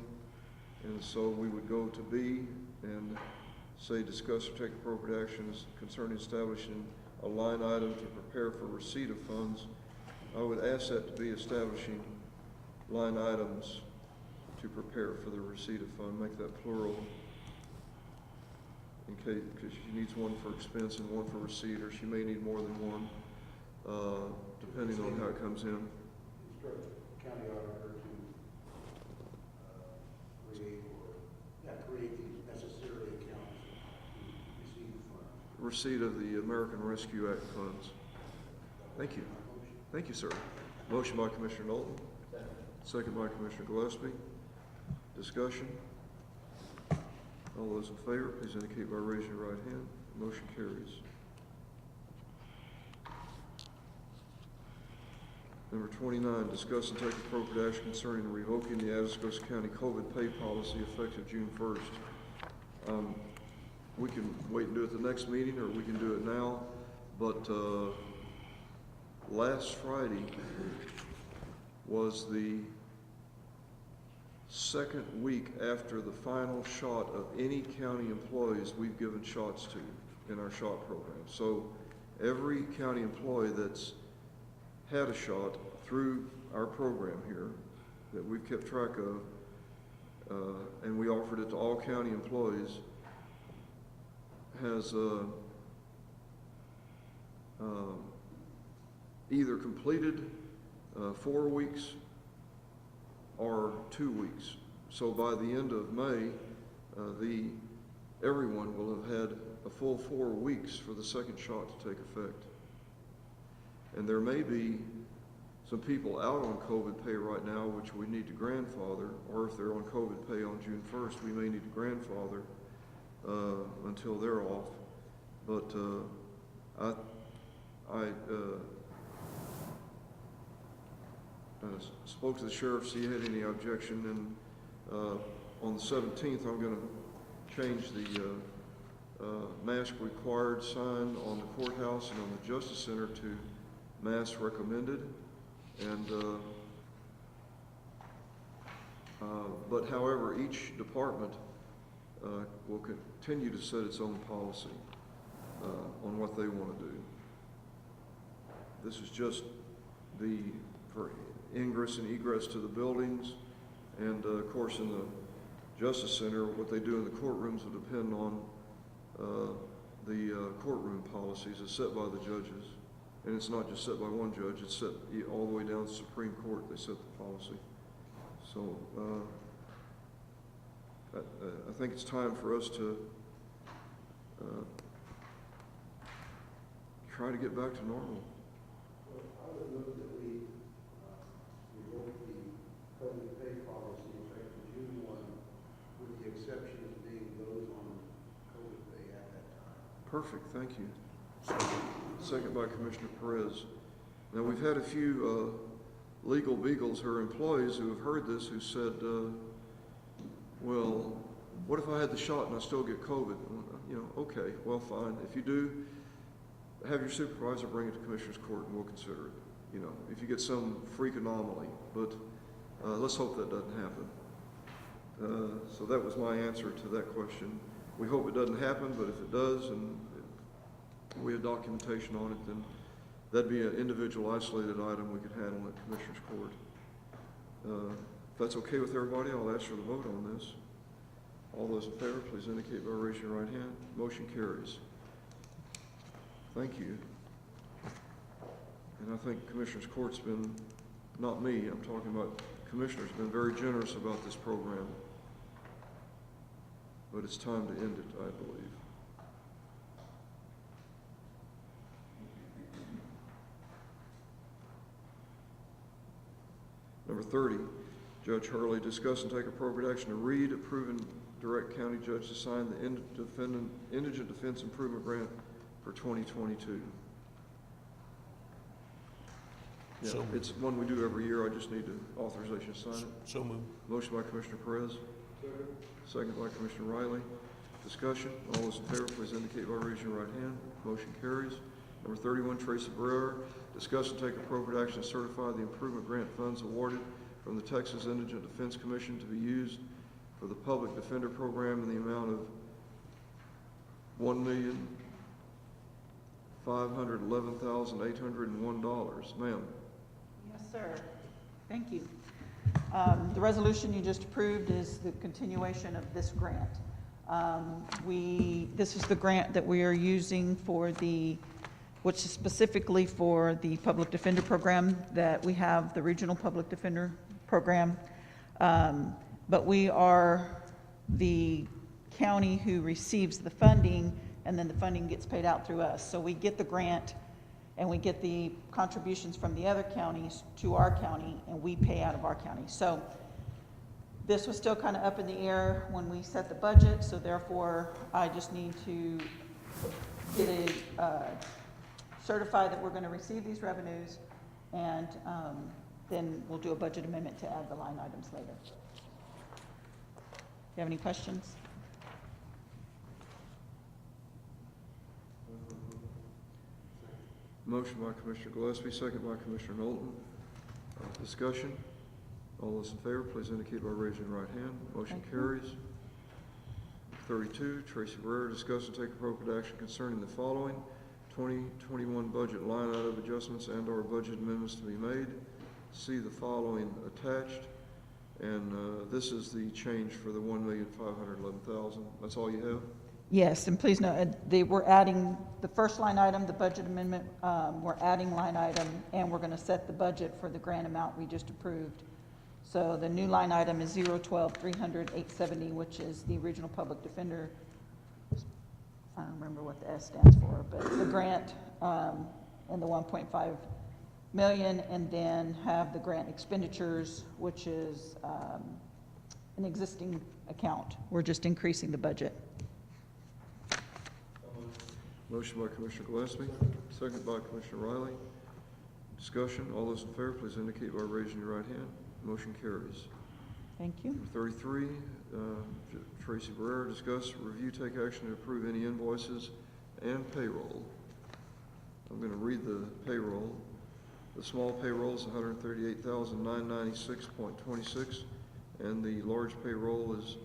And so we would go to B and say discuss or take appropriate actions concerning establishing a line item to prepare for receipt of funds. I would ask that to be establishing line items to prepare for the receipt of fund. Make that plural in case, because she needs one for expense and one for receipt, or she may need more than one, depending on how it comes in. Instruct county auditor to create the necessary accounts to receive the funds. Receipt of the American Rescue Act funds. Thank you. Thank you, sir. Motion by Commissioner Knowlton. Second by Commissioner Gillespie. Discussion. All those in favor, please indicate by raising your right hand. Motion carries. Number 29, discuss and take appropriate action concerning revoking the Atascosa County COVID pay policy effective June 1st. We can wait and do it the next meeting, or we can do it now, but last Friday was the second week after the final shot of any county employees we've given shots to in our shot program. So every county employee that's had a shot through our program here that we've kept track of, and we offered it to all county employees, has either completed 4 weeks or 2 weeks. So by the end of May, everyone will have had a full 4 weeks for the second shot to take effect. And there may be some people out on COVID pay right now, which we need to grandfather, or if they're on COVID pay on June 1st, we may need to grandfather until they're off. But I spoke to the sheriff, see if he had any objection, and on the 17th, I'm going to change the mask required sign on the courthouse and on the Justice Center to mask recommended. And but however, each department will continue to set its own policy on what they want to do. This is just for ingress and egress to the buildings, and of course in the Justice Center, what they do in the courtrooms will depend on the courtroom policies as set by the judges. And it's not just set by one judge, it's set all the way down to the Supreme Court, they set the policy. So I think it's time for us to try to get back to normal. Well, I would look that we revoke the COVID pay policy effective June 1, with the exceptions being those on COVID pay at that time. Perfect, thank you. Second by Commissioner Perez. Now, we've had a few legal beagles, her employees, who have heard this, who said, well, what if I had the shot and I still get COVID? You know, okay, well, fine. If you do, have your supervisor bring it to Commissioner's Court and we'll consider it. You know, if you get some freak anomaly, but let's hope that doesn't happen. So that was my answer to that question. We hope it doesn't happen, but if it does and we have documentation on it, then that'd be an individual isolated item we could handle at Commissioners Court. If that's okay with everybody, I'll ask for the vote on this. All those in favor, please indicate by raising your right hand. Motion carries. Thank you. And I think Commissioners Court's been, not me, I'm talking about Commissioners, been very generous about this program. But it's time to end it, I believe. Number 30, Judge Hurley, discuss and take appropriate action to read, approve, and direct county judge to sign the Indigent Defense Improvement Grant for 2022. Yeah, So it's one we do every year. I just need authorization to sign it. So moved. Motion by Commissioner Perez. Second by Commissioner Riley. Discussion. All those in favor, please indicate by raising your right hand. Motion carries. Number 31, Tracy Barrera. Discuss and take appropriate action to certify the improvement grant funds awarded from the Texas Indigent Defense Commission to be used for the Public Defender Program in the amount of $1,511,801. Ma'am. Yes, sir. Thank you. The resolution you just approved is the continuation of this grant. This is the grant that we are using for which is specifically for the Public Defender Program that we have, the Regional Public Defender Program. But we are the county who receives the funding, and then the funding gets paid out through us. So we get the grant, and we get the contributions from the other counties to our county, and we pay out of our county. So this was still kind of up in the air when we set the budget, so therefore I just need to get certify that we're going to receive these revenues, and then we'll do a budget amendment to add the line items later. Do you have any questions? Motion by Commissioner Gillespie, second by Commissioner Knowlton. Discussion. All those in favor, please indicate by raising your right hand. Motion carries. 32, Tracy Barrera, discuss and take appropriate action concerning the following 2021 budget line item adjustments and or budget amendments to be made. See the following attached. And this is the change for the $1,511,000. That's all you have? Yes, and please note, we're adding the first line item, the budget amendment, we're adding line item, and we're going to set the budget for the grant amount we just approved. So the new line item is 012-300-870, which is the Regional Public Defender. I don't remember what the S stands for, but the grant and the 1.5 million, and then have the grant expenditures, which is an existing account. We're just increasing the budget. Motion by Commissioner Gillespie, second by Commissioner Riley. Discussion. All those in favor, please indicate by raising your right hand. Motion carries. Thank you. Number 33, Tracy Barrera, discuss, review, take action to approve any invoices and payroll. I'm going to read the payroll. The small payroll is $138,996.26, and the large payroll is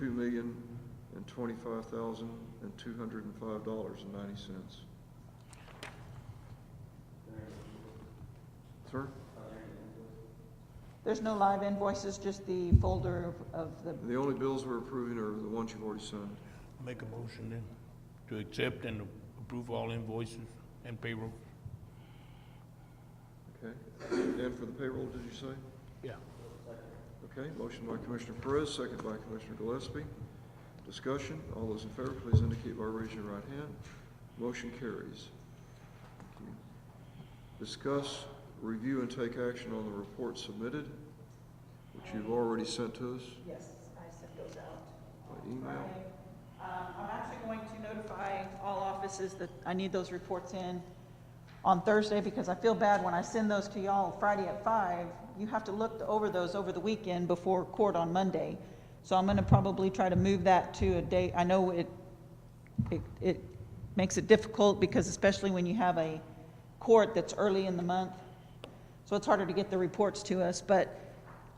$2,025,205.90. Sir? There's no live invoices, just the folder of the... The only bills we're approving are the ones you've already signed. Make a motion then to accept and approve all invoices and payroll. Okay. And for the payroll, did you say? Yeah. Okay, motion by Commissioner Perez, second by Commissioner Gillespie. Discussion. All those in favor, please indicate by raising your right hand. Motion carries. Thank you. Discuss, review, and take action on the report submitted, which you've already sent to us Yes, I sent those out. by email. I'm actually going to notify all offices that I need those reports in on Thursday, because I feel bad when I send those to y'all Friday at 5. You have to look over those over the weekend before court on Monday. So I'm going to probably try to move that to a date. I know it makes it difficult, because especially when you have a court that's early in the month, so it's harder to get the reports to us, but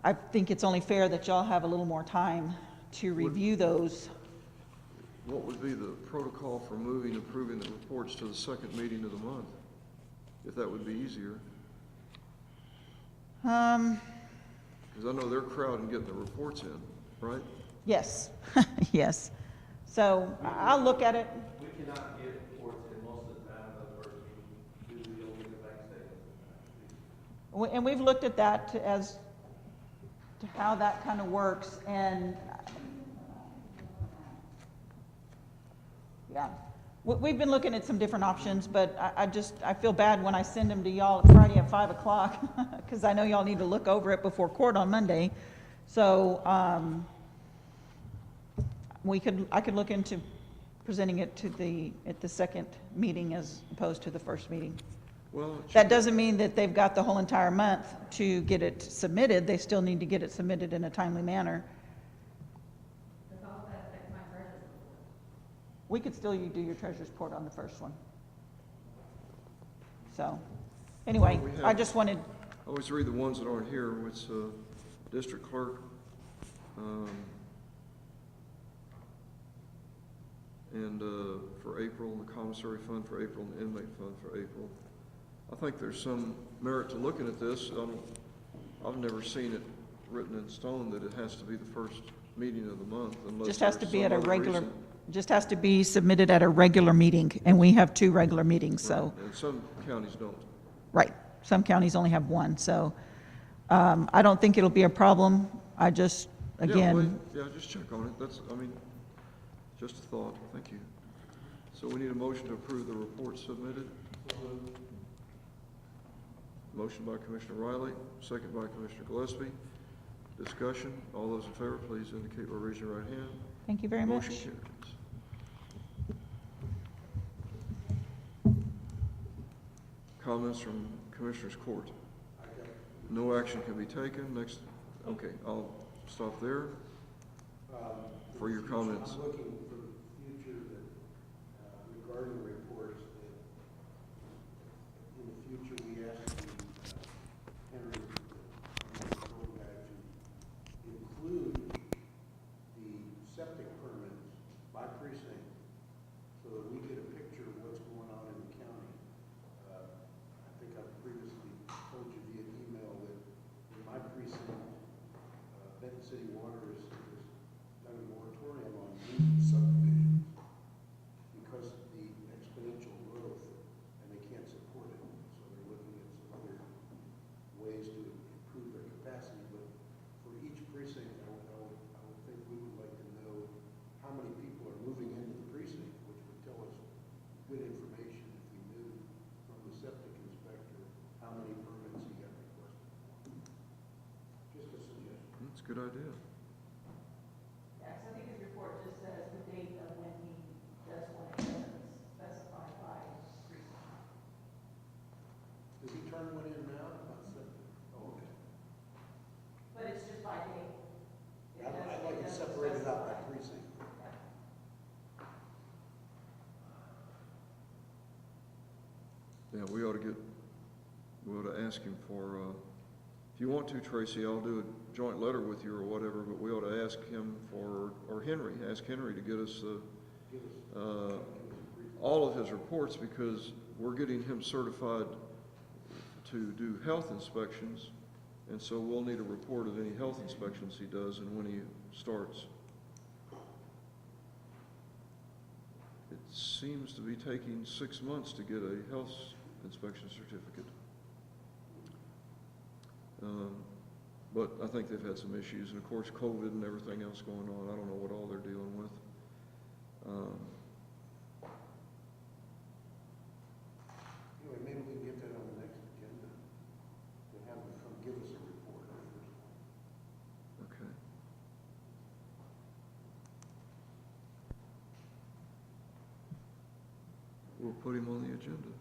I think it's only fair that y'all have a little more time to review those. what would be the protocol for approving the reports to the second meeting of the month? If that would be easier, because I know they're crowding getting the reports in, right? Yes, yes. So I'll look at it. We cannot get reports in most of the time of the first meeting, due to the only bank statements. And we've looked at that as to how that kind of works, and yeah. We've been looking at some different options, but I feel bad when I send them to y'all Friday at 5 o'clock, because I know y'all need to look over it before court on Monday. So, I could look into presenting it at the second meeting as opposed to the first meeting. Well, That doesn't mean that they've got the whole entire month to get it submitted. They still need to get it submitted in a timely manner. We could still do your treasurer's report on the first one. So, anyway, Well, I just wanted, I always read the ones that aren't here. It's district clerk, and for April, the commissary fund for April, and the inmate fund for April. I think there's some merit to looking at this. I've never seen it written in stone that it has to be the first meeting of the month unless just has to there's be some at a other regular, reason. just has to be submitted at a regular meeting, and we have 2 regular meetings, so, And some counties don't. right. Some counties only have 1, so, I don't think it'll be a problem. I just, again, Yeah, just check on it. That's, just a thought. Thank you. So we need a motion to approve the report submitted. Motion by Commissioner Riley, second by Commissioner Gillespie. Discussion. All those in favor, please indicate by raising your right hand. thank you very much. Motion carries. Comments from Commissioners Court? No action can be taken. Next, okay, I'll stop there for your comments. I'm looking for the future that, regarding reports, that in the future we ask the Henry Control guy to include the septic permits by precinct so that we get a picture of what's going on in the county. I think I've previously told you via email that in my precinct, Benton City Water has done a moratorium on new subdivisions because of the exponential growth, and they can't support it. So they're looking at some other ways to improve their capacity. But for each precinct, I would think we would like to know how many people are moving into the precinct, which would tell us good information if we knew from the septic inspector how many permits he got requested. Just a suggestion. That's a good idea. Yeah, 'cause I think his report just says the date of when he does one, it doesn't specify by precinct. Does he turn one in now? Not septic. Oh, okay. But it's just by date. I'd like to separate it out by precinct. Yeah, we ought to ask him for, if you want to, Tracy, I'll do a joint letter with you or whatever, but we ought to ask him for, or Henry, ask Henry to get us all of his reports, because we're getting him certified to do health inspections, and so we'll need a report of any health inspections he does and when he starts. It seems to be taking 6 months to get a health inspection certificate. But I think they've had some issues, and of course COVID and everything else going on. I don't know what all they're dealing with. Anyway, maybe we can get that on the next agenda, to have them come give us a report. Okay. We'll put him on the agenda.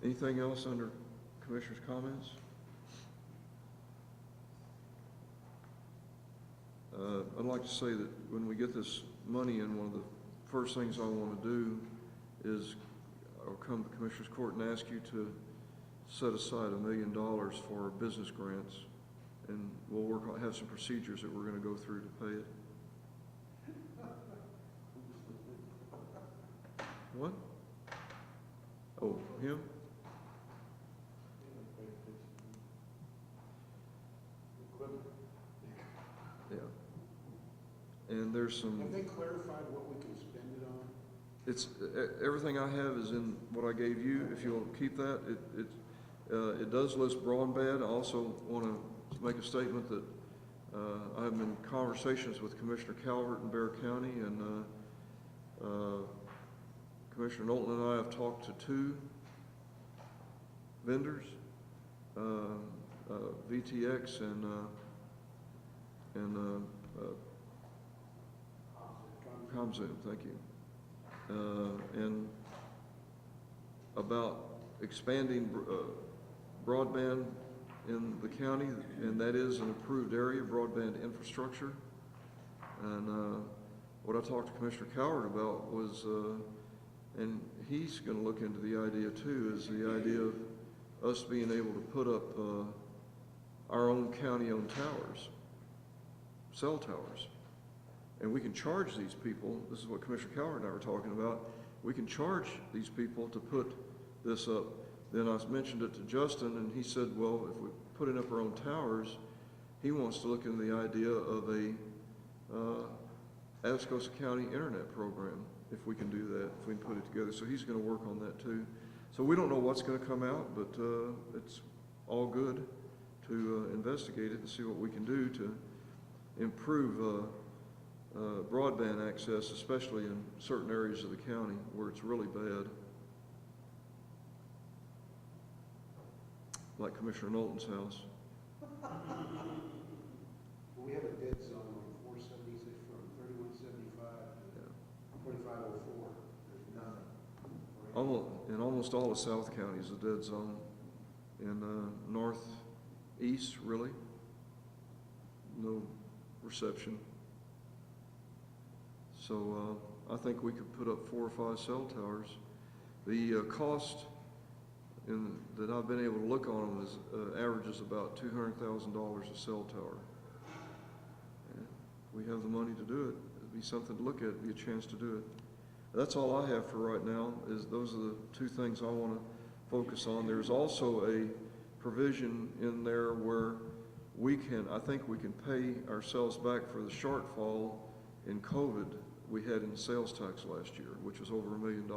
Anything else under Commissioners' comments? I'd like to say that when we get this money in, one of the first things I want to do is I'll come to Commissioners Court and ask you to set aside $1 million for business grants and we'll have some procedures that we're gonna go through to pay it. What? Oh, him? Yeah. And there's some. Have they clarified what we can spend it on? It's, everything I have is in what I gave you. If you'll keep that, it does list broadband. I also want to make a statement that I have been in conversations with Commissioner Calvert in Bexar County, and Commissioner Knowlton and I have talked to 2 vendors, VTX and ComZoom, thank you. And about expanding broadband in the county, and that is an approved area, broadband infrastructure. And what I talked to Commissioner Coward about was, and he's going to look into the idea too, is the idea of us being able to put up our own county-owned towers, cell towers. And we can charge these people, this is what Commissioner Coward and I were talking about, we can charge these people to put this up. Then I mentioned it to Justin, and he said, well, if we're putting up our own towers, he wants to look into the idea of a Atascosa County internet program, if we can do that, if we can put it together. So he's going to work on that too. So we don't know what's going to come out, but it's all good to investigate it and see what we can do to improve broadband access, especially in certain areas of the county where it's really bad. Like Commissioner Knowlton's house. We have a dead zone on 476 from 3175 to 2504. There's nothing. In almost all of South County is a dead zone. In northeast, really, no reception. So I think we could put up 4 or 5 cell towers. The cost that I've been able to look on them is averages about $200,000 a cell tower. And if we have the money to do it, it'd be something to look at, it'd be a chance to do it. That's all I have for right now. Those are the 2 things I want to focus on. There's also a provision in there where I think we can pay ourselves back for the shortfall in COVID we had in sales tax last year, which was over $1 million.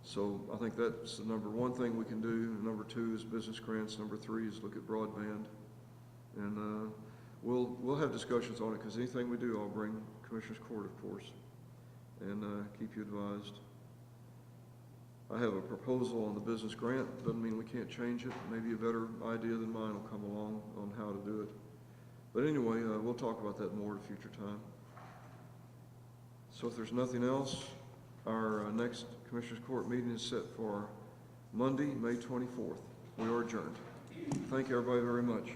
So I think that's the number 1 thing we can do. Number 2 is business grants. Number 3 is look at broadband. And we'll have discussions on it, because anything we do, I'll bring Commissioner's Court, of course, and keep you advised. I have a proposal on the business grant. Doesn't mean we can't change it. Maybe a better idea than mine will come along on how to do it. But anyway, we'll talk about that more at a future time. So if there's nothing else, our next Commissioners Court meeting is set for Monday, May 24th. We are adjourned. Thank you, everybody, very much.